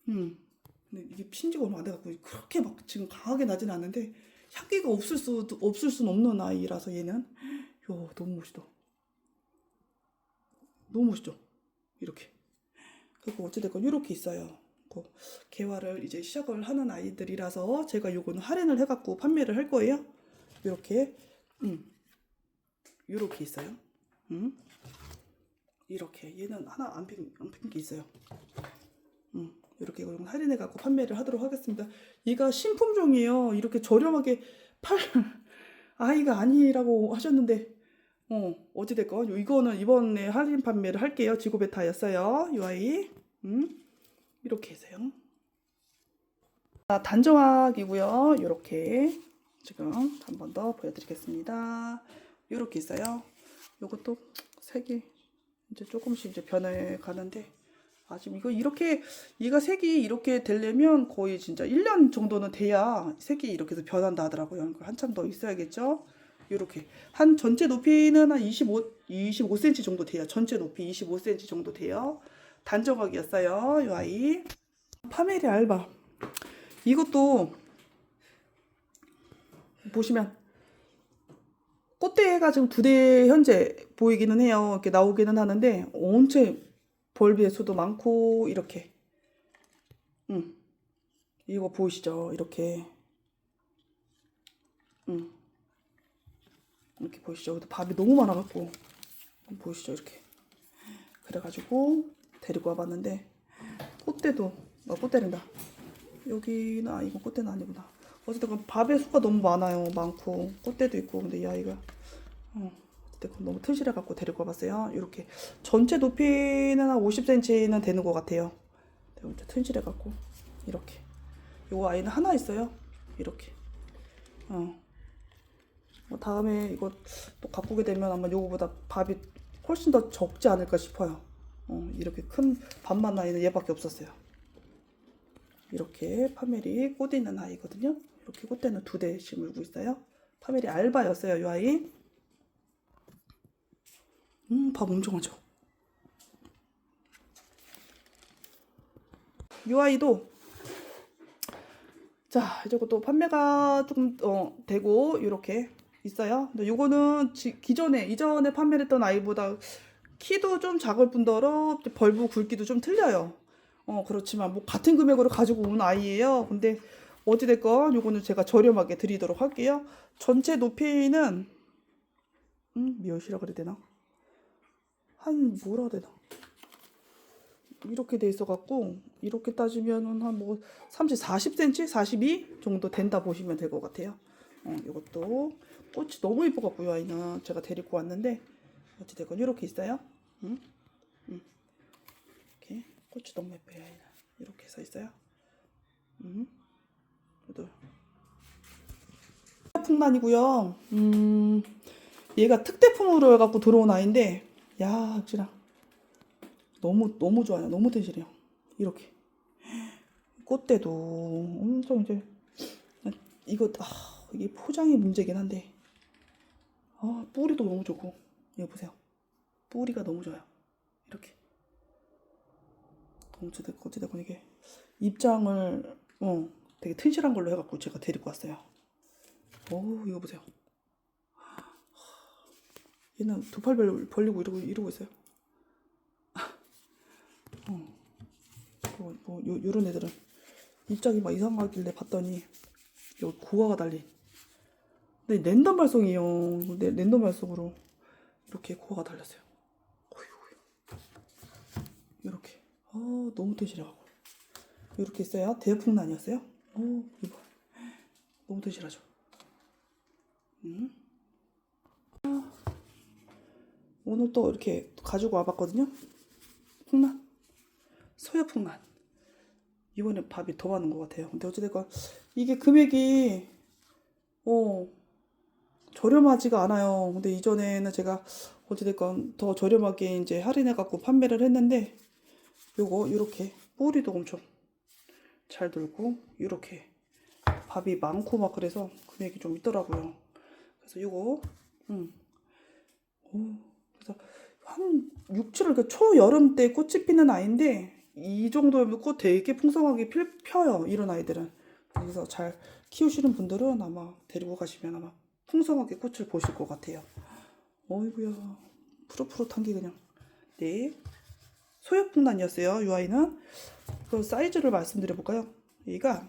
근데 이게 핀지가 얼마 안 돼갖고 그렇게 막 지금 강하게 나진 않는데 향기가 없을 수는 없는 아이라서 얘는 너무 멋있다. 너무 멋있죠? 이렇게. 그리고 어찌됐건 이렇게 있어요. 개화를 이제 시작을 하는 아이들이라서 제가 요거는 할인을 해갖고 판매를 할 거예요. 이렇게 이렇게 있어요. 이렇게 얘는 하나 안 핀 게 있어요. 이렇게 이건 할인해갖고 판매를 하도록 하겠습니다. 얘가 신품종이에요. 이렇게 저렴하게 팔 아이가 아니라고 하셨는데 어찌됐건 이거는 이번에 할인 판매를 할게요. 지구베타였어요. 이 아이 이렇게 해서요. 단정학이고요. 이렇게 지금 한 번 더 보여드리겠습니다. 이렇게 있어요. 이것도 색이 이제 조금씩 이제 변해 가는데 지금 얘가 색이 이렇게 되려면 거의 진짜 1년 정도는 돼야 색이 이렇게 해서 변한다 하더라고요. 한참 더 있어야겠죠. 이렇게 전체 높이는 한 25cm 정도 돼요. 전체 높이 25cm 정도 돼요. 단정학이었어요. 이 아이. 파메리 알바. 이것도 보시면 꽃대가 지금 2대 현재 보이기는 해요. 이렇게 나오기는 하는데 온체 벌비의 수도 많고 이렇게 이거 보이시죠? 이렇게 이렇게 보이시죠? 근데 밥이 너무 많아갖고 보이시죠? 이렇게 그래가지고 데리고 와봤는데 꽃대도 꽃대된다. 여기는 이건 꽃대는 아니구나. 어쨌든 밥의 수가 너무 많고 꽃대도 있고 근데 이 아이가 어쨌든 너무 튼실해갖고 데리고 와봤어요. 이렇게 전체 높이는 한 50cm는 되는 것 같아요. 튼실해갖고 이렇게 요거 아이는 하나 있어요. 이렇게 다음에 이거 또 가꾸게 되면 아마 요거보다 밥이 훨씬 더 적지 않을까 싶어요. 이렇게 큰 반만 아이는 얘밖에 없었어요. 이렇게 파메리 꽃 있는 아이거든요. 이렇게 꽃대는 2대씩 물고 있어요. 파메리 알바였어요, 이 아이. 밥 엄청 하죠. 이 아이도 자, 이제 또 판매가 좀 되고 이렇게 있어요. 근데 요거는 이전에 판매를 했던 아이보다 키도 좀 작을 뿐더러 벌브 굵기도 좀 틀려요. 그렇지만 뭐 같은 금액으로 가지고 온 아이예요. 근데 어찌됐건 요거는 제가 저렴하게 드리도록 할게요. 전체 높이는 몇이라 그래야 되나? 한 뭐라 해야 되나? 이렇게 돼 있어 갖고 이렇게 따지면은 한 뭐 40cm, 42 정도 된다 보시면 될 것 같아요. 이것도 꽃이 너무 예뻐 갖고요. 아이는 제가 데리고 왔는데 어찌됐건 이렇게 있어요. 이렇게 꽃이 너무 예뻐요. 아이는 이렇게 써 있어요. 또 풍란이고요. 얘가 특대품으로 해갖고 들어온 아이인데 야 역시나 너무 좋아요. 너무 튼실해요. 이렇게 꽃대도 엄청 이제 이게 포장이 문제긴 한데 뿌리도 너무 좋고 이거 보세요. 뿌리가 너무 좋아요. 이렇게 어찌됐건 이게 입장을 되게 튼실한 걸로 해갖고 제가 데리고 왔어요. 이거 보세요. 얘는 2팔 벌리고 이러고 있어요. 요런 애들은 입장이 막 이상하길래 봤더니 여기 고화가 달린. 근데 랜덤 발송이에요. 랜덤 발송으로 이렇게 고화가 달렸어요. 이렇게 너무 튼실해가지고 이렇게 있어요. 대풍란이었어요. 이거 너무 튼실하죠. 오늘 또 이렇게 가지고 와봤거든요. 풍란, 소야풍란. 이번에 밥이 더 많은 것 같아요. 근데 어찌됐건 이게 금액이 저렴하지가 않아요. 근데 이전에는 제가 어찌됐건 더 저렴하게 이제 할인해 갖고 판매를 했는데 요거 이렇게 뿌리도 엄청 잘 들고 이렇게 밥이 많고 막 그래서 금액이 좀 있더라고요. 그래서 요거 그래서 한 6, 7월 그 초여름 때 꽃이 피는 아이인데 이 정도면 꽃 되게 풍성하게 펴요. 이런 아이들은. 그래서 잘 키우시는 분들은 아마 데리고 가시면 아마 풍성하게 꽃을 보실 것 같아요. 어이구야 푸릇푸릇한 게 그냥. 네, 소엽풍란이었어요. 이 아이는. 그 사이즈를 말씀드려 볼까요? 얘가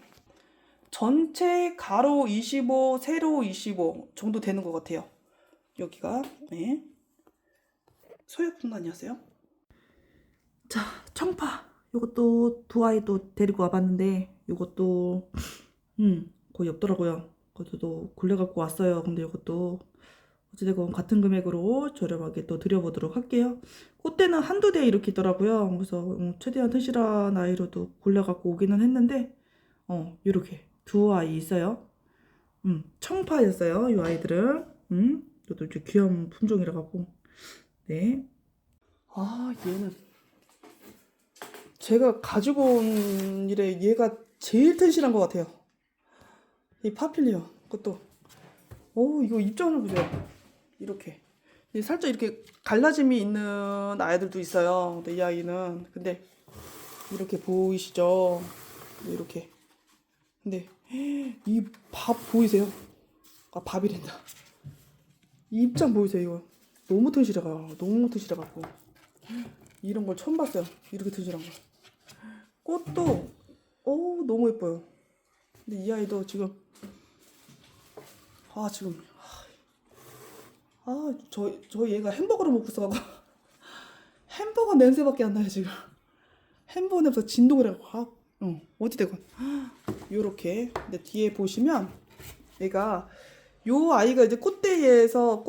전체 가로 25, 세로 25 정도 되는 것 같아요. 여기가. 네, 소엽풍란이었어요. 자, 청파. 요것도 2아이도 데리고 와봤는데 요것도 거의 없더라고요. 그것도 굴려 갖고 왔어요. 근데 요것도 어찌되건 같은 금액으로 저렴하게 또 드려보도록 할게요. 꽃대는 1~2대 이렇게 있더라고요. 그래서 최대한 튼실한 아이로도 굴려 갖고 오기는 했는데 요렇게 2아이 있어요. 청파였어요. 요 아이들은. 이것도 이제 귀여운 품종이라 갖고. 네. 얘는 제가 가지고 온 일에 얘가 제일 튼실한 것 같아요. 이 파필리오. 그것도 이거 입장을 보세요. 이렇게 살짝 이렇게 갈라짐이 있는 아이들도 있어요. 근데 이 아이는 근데 이렇게 보이시죠? 이렇게. 근데 이 밥 보이세요? 밥이란다. 이 입장 보이세요? 이거 너무 튼실해갖고 이런 걸 처음 봤어요. 이렇게 튼실한 거. 꽃도 너무 예뻐요. 근데 이 아이도 지금 저 얘가 햄버거를 먹고 있어가지고 햄버거 냄새밖에 안 나요 지금. 햄버거 냄새 진동을 해갖고 어찌되건 요렇게. 근데 뒤에 보시면 얘가 요 아이가 이제 꽃대에서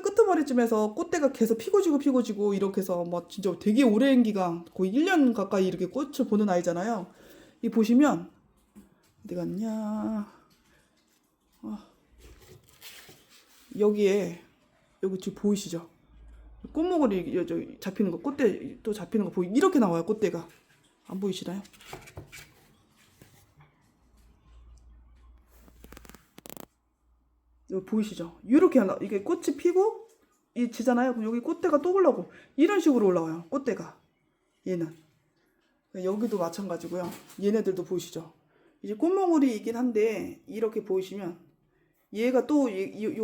끄트머리쯤에서 꽃대가 계속 피고지고 이렇게 해서 막 진짜 되게 오랜 기간 거의 1년 가까이 이렇게 꽃을 보는 아이잖아요. 이 보시면 어디 갔냐? 여기 지금 보이시죠? 꽃목걸이 잡히는 거, 꽃대 또 잡히는 거 이렇게 나와요. 꽃대가 안 보이시나요? 여기 보이시죠? 이렇게 하나 이게 꽃이 피고 이 지잖아요. 그럼 여기 꽃대가 또 올라오고 이런 식으로 올라와요. 꽃대가 얘는 여기도 마찬가지고요. 얘네들도 보이시죠? 이제 꽃몽울이이긴 한데 이렇게 보이시면 얘가 또 요게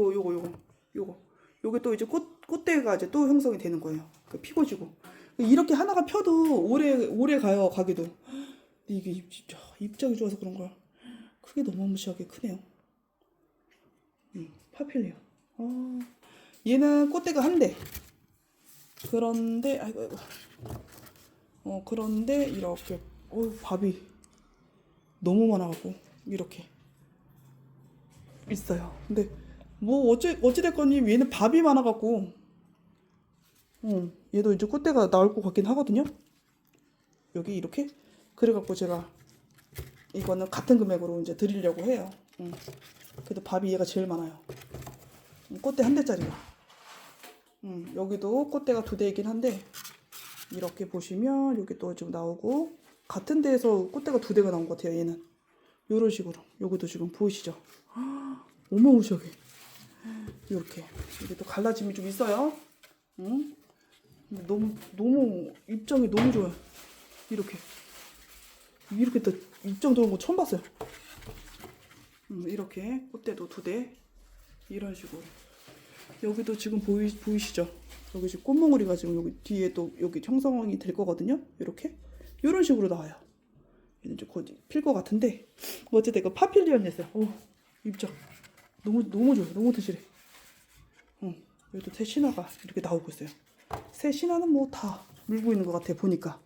또 이제 꽃대가 이제 또 형성이 되는 거예요. 피고지고 이렇게 하나가 펴도 오래 가요. 가기도. 근데 이게 입장이 좋아서 그런 거야. 크게 너무 무시하게 크네요. 파필리오. 얘는 꽃대가 한 대. 그런데 아이고. 그런데 이렇게 밥이 너무 많아갖고 이렇게 있어요. 근데 뭐 어찌됐건 얘는 밥이 많아갖고 얘도 이제 꽃대가 나올 것 같긴 하거든요. 여기 이렇게 그래갖고 제가 이거는 같은 금액으로 이제 드리려고 해요. 그래도 밥이 얘가 제일 많아요. 꽃대 한 대짜리가. 여기도 꽃대가 2대이긴 한데 이렇게 보시면 여기 또 지금 나오고 같은 데에서 꽃대가 2대가 나온 것 같아요. 얘는 요런 식으로. 여기도 지금 보이시죠? 어마무시하게 이렇게 이게 또 갈라짐이 좀 있어요. 너무 입장이 너무 좋아요. 이렇게 또 입장 좋은 거 처음 봤어요. 이렇게 꽃대도 2대 이런 식으로. 여기도 지금 보이시죠? 여기 지금 꽃몽울이가 지금 여기 뒤에 또 여기 형성이 될 거거든요. 이렇게 이런 식으로 나와요. 얘는 이제 곧 필 것 같은데 어쨌든 이거 파필리언이었어요. 입장 너무 좋아요. 너무 드시래. 여기도 새 신화가 이렇게 나오고 있어요. 새 신화는 뭐 다 물고 있는 것 같아 보니까.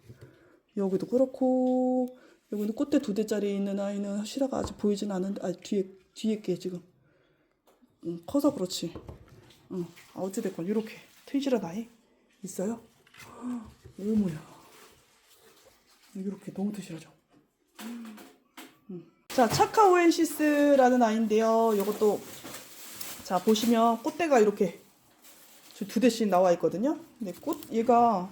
여기도 그렇고 여기는 꽃대 2대짜리 있는 아이는 실화가 아직 보이진 않은데 뒤에 게 지금 커서 그렇지. 어찌됐건 이렇게 트위지란 아이 있어요. 오모야 이렇게 너무 트실하죠. 자, 차카오엔시스라는 아이인데요. 이것도 자 보시면 꽃대가 이렇게 2대씩 나와 있거든요. 근데 얘가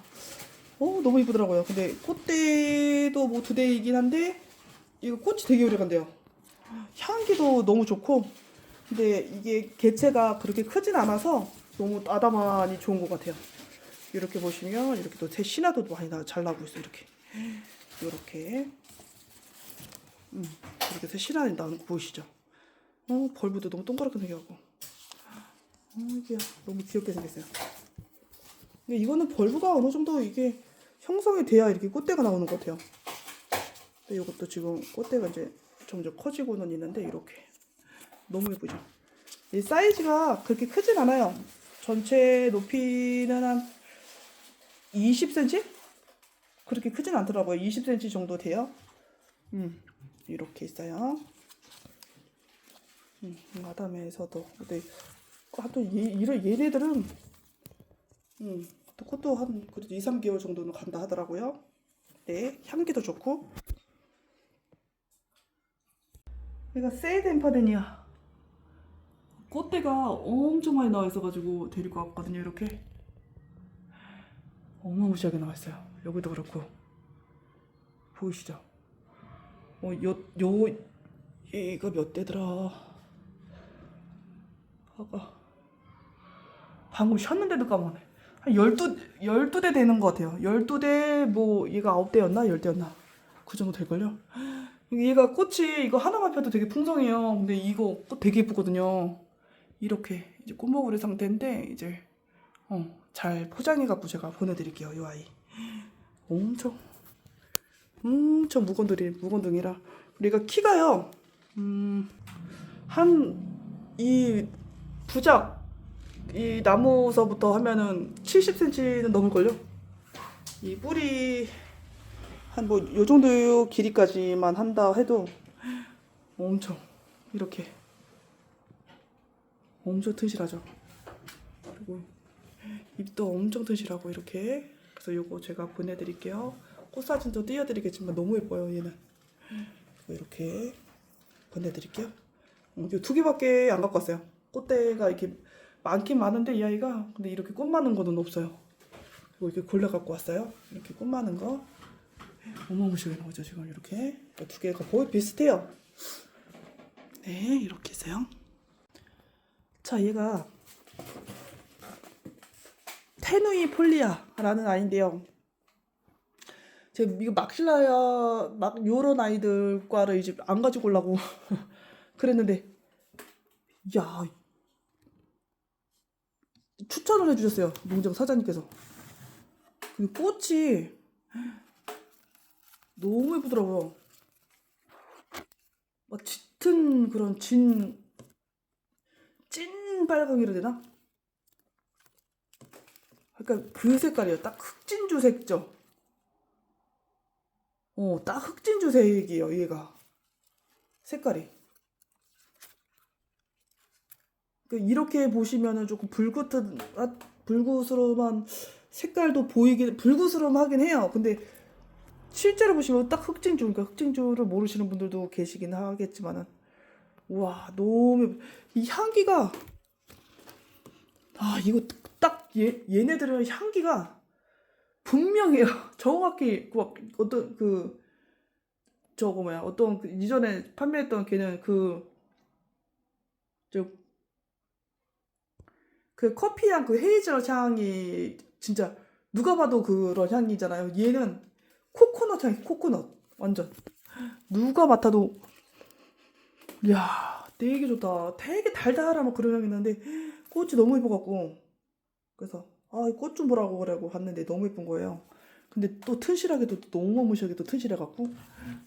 너무 이쁘더라고요. 근데 꽃대도 뭐 2대이긴 한데 이거 꽃이 되게 오래 간대요. 향기도 너무 좋고 근데 이게 개체가 그렇게 크진 않아서 너무 아담하니 좋은 것 같아요. 이렇게 보시면 이렇게 또 새 신화도 많이 잘 나오고 있어요. 이렇게 새 신화이 나오는 거 보이시죠? 벌브도 너무 동그랗게 생겨갖고 이게 너무 귀엽게 생겼어요. 근데 이거는 벌브가 어느 정도 이게 형성이 돼야 이렇게 꽃대가 나오는 것 같아요. 근데 이것도 지금 꽃대가 이제 점점 커지고는 있는데 이렇게 너무 예쁘죠? 이 사이즈가 그렇게 크진 않아요. 전체 높이는 한 20cm? 그렇게 크진 않더라고요. 20cm 정도 돼요. 이렇게 있어요. 아담에서도. 근데 또 얘네들은 또 그것도 한 그래도 2-3개월 정도는 간다 하더라고요. 네, 향기도 좋고. 얘가 세이드 엠파데니아. 꽃대가 엄청 많이 나와 있어가지고 데리고 왔거든요. 이렇게 어마무시하게 나와 있어요. 여기도 그렇고 보이시죠? 얘가 몇 대더라? 아까 방금 쉬었는데도 까먹네. 한 12대 되는 것 같아요. 12대 뭐 얘가 9대였나 10대였나 그 정도 될걸요. 얘가 꽃이 이거 하나만 펴도 되게 풍성해요. 근데 이거 꽃 되게 예쁘거든요. 이렇게 이제 꽃먹으리 상태인데 이제 잘 포장해갖고 제가 보내드릴게요. 이 아이 엄청 무건둥이라. 그리고 키가요 한 이 부작 이 나무서부터 하면은 70cm는 넘을걸요. 이 뿌리 한 뭐 요 정도 길이까지만 한다 해도 엄청 이렇게 엄청 튼실하죠. 그리고 잎도 엄청 튼실하고 이렇게. 그래서 요거 제가 보내드릴게요. 꽃 사진도 띄워드리겠지만 너무 예뻐요. 얘는 이렇게 보내드릴게요. 요 2개밖에 안 갖고 왔어요. 꽃대가 이렇게 많긴 많은데 이 아이가 근데 이렇게 꽃 많은 거는 없어요. 그리고 이렇게 골라 갖고 왔어요. 이렇게 꽃 많은 거. 어마무시하게 나오죠 지금 이렇게. 두 개가 거의 비슷해요. 네, 이렇게 있어요. 자, 얘가 테누이 폴리아라는 아이인데요. 제가 이거 막실라야 막 요런 아이들 과를 이제 안 가지고 오려고 그랬는데 야 추천을 해주셨어요 농장 사장님께서. 그 꽃이 너무 예쁘더라고요. 막 짙은 그런 찐 빨강이라 해야 되나? 그러니까 그 색깔이에요. 딱 흑진주색죠. 딱 흑진주색이에요 얘가 색깔이. 이렇게 보시면은 조금 불구스름한 색깔도 보이긴 불구스름하긴 해요. 근데 실제로 보시면 딱 흑진주, 그러니까 흑진주를 모르시는 분들도 계시긴 하겠지만은 와 너무 이 향기가 이거 딱 얘네들은 향기가 분명해요. 정확히 어떤 저거 뭐야 어떤 이전에 판매했던 걔는 그 커피향 그 헤이즐넛 향이 진짜 누가 봐도 그런 향이잖아요. 얘는 코코넛 향이 코코넛 완전 누가 맡아도 야 되게 좋다. 되게 달달한 그런 향이 나는데 꽃이 너무 예뻐갖고 그래서 꽃 좀 보라고 그러고 봤는데 너무 예쁜 거예요. 근데 또 튼실하게도 너무 무시하게 또 튼실해갖고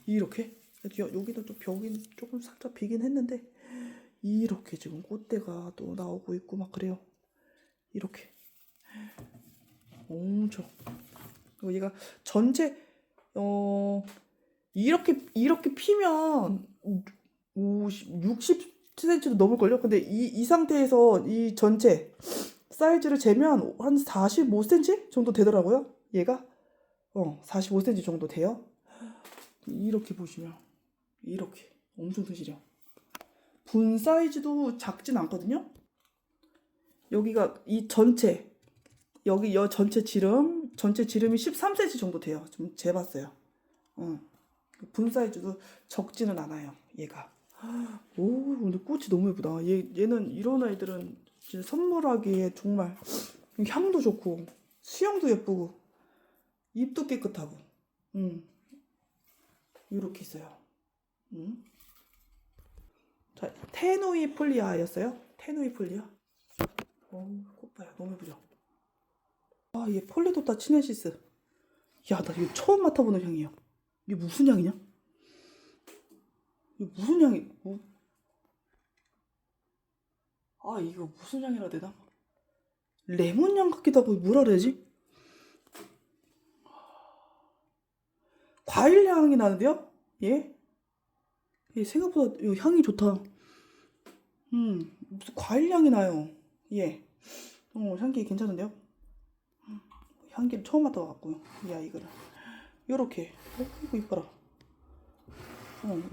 이렇게 여기도 좀 벽이 조금 살짝 비긴 했는데 이렇게 지금 꽃대가 또 나오고 있고 막 그래요. 이렇게 엄청. 그리고 얘가 전체 이렇게 피면 60cm도 넘을걸요? 근데 이 상태에서 이 전체 사이즈를 재면 한 45cm 정도 되더라고요. 얘가 45cm 정도 돼요. 이렇게 보시면 이렇게 엄청 드시죠. 분 사이즈도 작진 않거든요. 여기가 이 전체 여기 전체 지름이 13cm 정도 돼요. 좀 재봤어요. 분 사이즈도 적지는 않아요. 얘가. 오, 근데 꽃이 너무 예쁘다. 얘는 이런 아이들은 진짜 선물하기에 정말 향도 좋고 수영도 예쁘고 잎도 깨끗하고. 이렇게 있어요. 자, 테누이 폴리아였어요. 테누이 폴리아. 꽃 봐요. 너무 예쁘죠? 얘 폴리도타 치네시스. 야, 나 이거 처음 맡아보는 향이에요. 이게 무슨 향이냐? 이게 무슨 향이? 이거 무슨 향이라 해야 되나? 레몬 향 같기도 하고 뭐라 그래야지? 과일 향이 나는데요? 얘 생각보다 이 향이 좋다. 무슨 과일 향이 나요. 얘. 향기 괜찮은데요? 향기를 처음 맡아봐갖고요. 이 아이거를. 요렇게. 이거 이뻐라.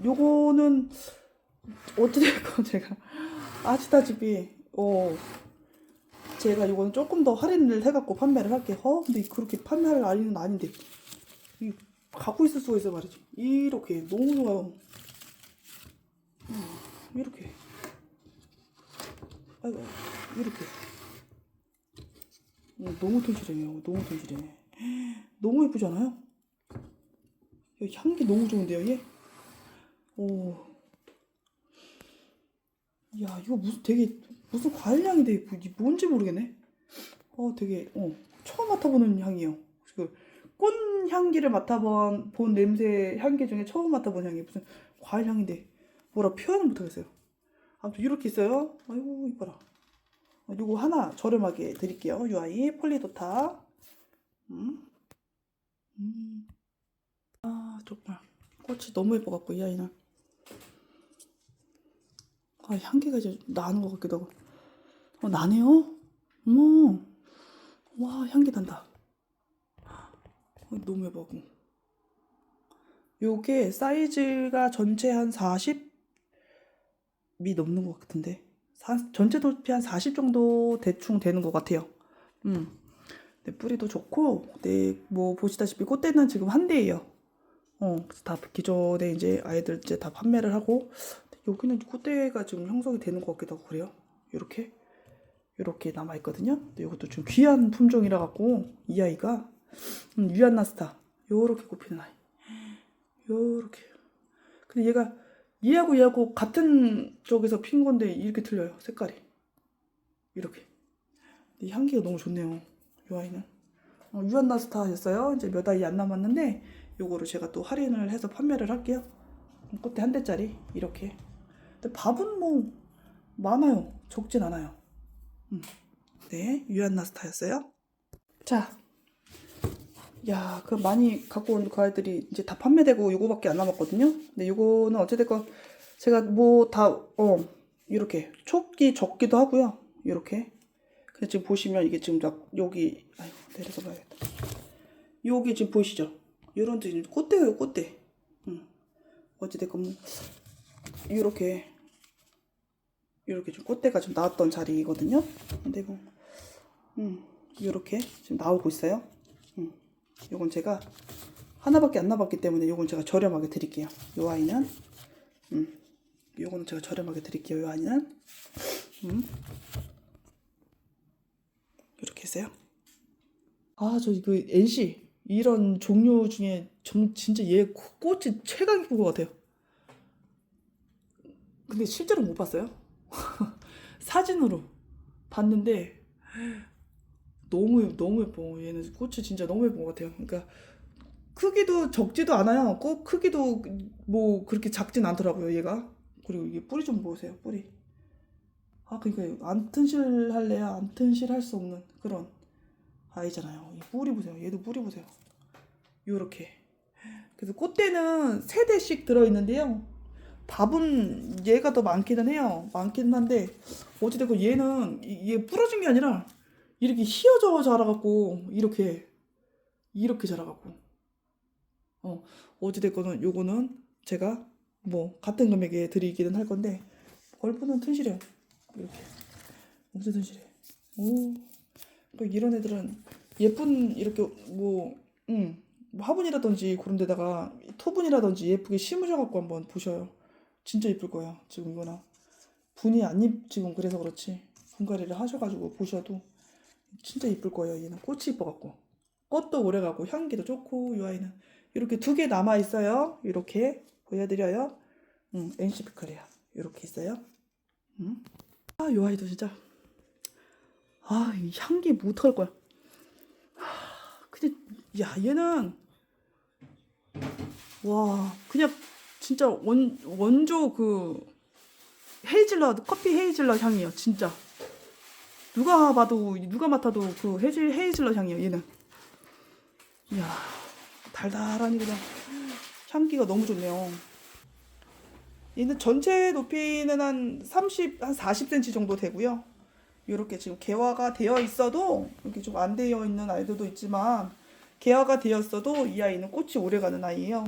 요거는 어찌됐건 제가 아시다시피 제가 요거는 조금 더 할인을 해갖고 판매를 할게요. 근데 그렇게 판매할 아이는 아닌데 갖고 있을 수가 있어 말이지. 이렇게 너무 좋아요. 이렇게 이렇게 너무 튼실해요. 너무 튼실해. 너무 예쁘지 않아요? 향기 너무 좋은데요 얘? 야 이거 무슨 과일 향인데 뭔지 모르겠네. 되게 처음 맡아보는 향이에요. 꽃 향기를 맡아본 냄새 향기 중에 처음 맡아본 향이 무슨 과일 향인데 뭐라 표현을 못하겠어요. 아무튼 이렇게 있어요. 아이고 이뻐라. 요거 하나 저렴하게 드릴게요. 요 아이 폴리도타. 정말 꽃이 너무 예뻐갖고 이 아이는 향기가 이제 나는 것 같기도 하고 나네요. 어머 와 향기 난다. 너무 예뻐갖고 요게 사이즈가 전체 한 40이 넘는 것 같은데 전체 높이 한 40 정도 대충 되는 것 같아요. 네, 뿌리도 좋고, 네, 뭐 보시다시피 꽃대는 지금 한 대예요. 그래서 다 기존에 이제 아이들 이제 다 판매를 하고, 여기는 꽃대가 지금 형성이 되는 것 같기도 하고 그래요. 이렇게 남아 있거든요. 근데 이것도 좀 귀한 품종이라 갖고 이 아이가 유안나스타 요렇게 꽃피는 아이. 요렇게. 근데 얘하고 같은 쪽에서 핀 건데 이렇게 틀려요. 색깔이. 이렇게. 이 향기가 너무 좋네요. 이 아이는. 유안나스타였어요. 이제 몇 아이 안 남았는데 요거를 제가 또 할인을 해서 판매를 할게요. 꽃대 한 대짜리 이렇게. 근데 밥은 뭐 많아요. 적진 않아요. 네, 유안나스타였어요. 자, 야, 그 많이 갖고 온 그 아이들이 이제 다 판매되고 요거밖에 안 남았거든요. 근데 요거는 어찌됐건 제가 뭐 다 이렇게 촉기 적기도 하고요. 이렇게. 근데 지금 보시면 이게 지금 여기 아이고 내려서 봐야겠다. 여기 지금 보이시죠? 요런 지금 꽃대예요, 꽃대. 어찌됐건 뭐 이렇게 좀 꽃대가 좀 나왔던 자리거든요. 근데 뭐 이렇게 지금 나오고 있어요. 요건 제가 하나밖에 안 남았기 때문에 요건 제가 저렴하게 드릴게요. 요 아이는 요거는 제가 저렴하게 드릴게요. 요 아이는 이렇게 했어요. 아, 저 그 NC 이런 종류 중에 진짜 얘 꽃이 최강인 것 같아요. 근데 실제로 못 봤어요. 사진으로 봤는데 너무 예뻐. 얘는 꽃이 진짜 너무 예쁜 것 같아요. 그러니까 크기도 적지도 않아요. 꼭 크기도 뭐 그렇게 작진 않더라고요, 얘가. 그리고 이게 뿌리 좀 보세요, 뿌리. 아, 그러니까 안 튼실할래야 안 튼실할 수 없는 그런 아이잖아요. 이 뿌리 보세요. 얘도 뿌리 보세요. 요렇게. 그래서 꽃대는 3대씩 들어있는데요. 밥은 얘가 더 많기는 해요. 많기는 한데 어찌됐건 얘는 얘 부러진 게 아니라 이렇게 휘어져 자라갖고 이렇게 자라갖고 어찌됐거는 요거는 제가 뭐 같은 금액에 드리기는 할 건데 걸프는 튼실해요. 이렇게 엄청 튼실해. 오, 이런 애들은 예쁜 이렇게 뭐 화분이라든지 그런 데다가 토분이라든지 예쁘게 심으셔갖고 한번 보셔요. 진짜 예쁠 거예요. 지금 이거나 분이 안 지금 그래서 그렇지 분갈이를 하셔가지고 보셔도 진짜 예쁠 거예요. 얘는 꽃이 이뻐갖고 꽃도 오래가고 향기도 좋고 이 아이는 이렇게 2개 남아 있어요. 이렇게 보여드려요. NC 피클이야. 이렇게 있어요. 아, 이 아이도 진짜 이 향기 뭐 어떡할 거야. 근데 야, 얘는 와 그냥 진짜 원조 그 헤이즐넛 커피 헤이즐넛 향이에요. 진짜 누가 맡아도 그 헤이즐넛 향이에요. 얘는 이야 달달하니 그냥 향기가 너무 좋네요. 얘는 전체 높이는 한 40cm 정도 되고요. 이렇게 지금 개화가 되어 있어도 이렇게 좀 안 되어 있는 아이들도 있지만 개화가 되었어도 이 아이는 꽃이 오래가는 아이예요.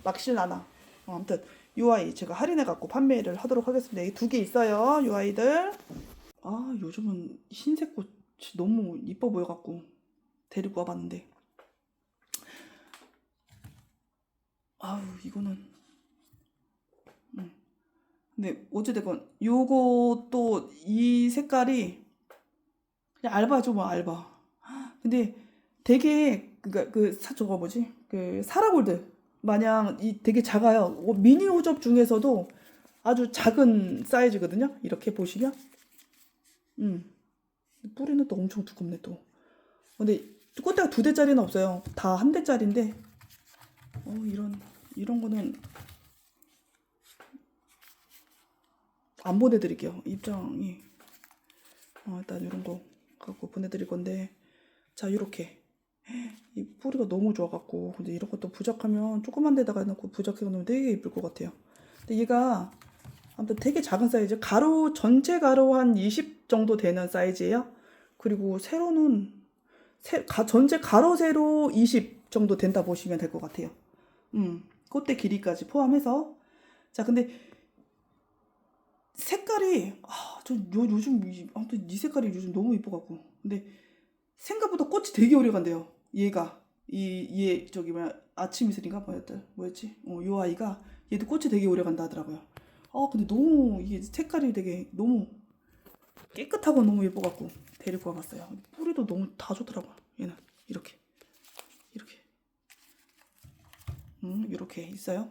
막실라나. 아무튼 이 아이 제가 할인해 갖고 판매를 하도록 하겠습니다. 이 2개 있어요. 이 아이들. 아, 요즘은 흰색 꽃이 너무 이뻐 보여 갖고 데리고 와봤는데 아우 이거는 근데 어찌됐건 요것도 이 색깔이 그냥 알바죠 뭐 알바. 근데 되게 저거 뭐지 그 사라골드 마냥 되게 작아요. 미니 호접 중에서도 아주 작은 사이즈거든요. 이렇게 보시면 뿌리는 또 엄청 두껍네 또. 근데 꽃대가 2대짜리는 없어요. 다 1대짜리인데 이런 거는 안 보내드릴게요. 입장이 일단 이런 거 갖고 보내드릴 건데 자 이렇게 이 뿌리가 너무 좋아갖고 근데 이런 것도 부작하면 조그만 데다가 넣고 부작해 놓으면 되게 예쁠 것 같아요. 근데 얘가 아무튼 되게 작은 사이즈 가로 전체 가로 한 20 정도 되는 사이즈예요. 그리고 세로는 전체 가로 세로 20 정도 된다 보시면 될 것 같아요. 꽃대 길이까지 포함해서 자 근데 색깔이 요즘 아무튼 이 색깔이 요즘 너무 이뻐갖고. 근데 생각보다 꽃이 되게 오래 간대요. 얘가 얘 저기 뭐야 아침 이슬인가 뭐였지? 요 아이가 얘도 꽃이 되게 오래 간다 하더라고요. 근데 너무 이게 색깔이 되게 너무 깨끗하고 너무 예뻐갖고 데리고 와봤어요. 뿌리도 너무 다 좋더라고요. 얘는 이렇게 이렇게 있어요.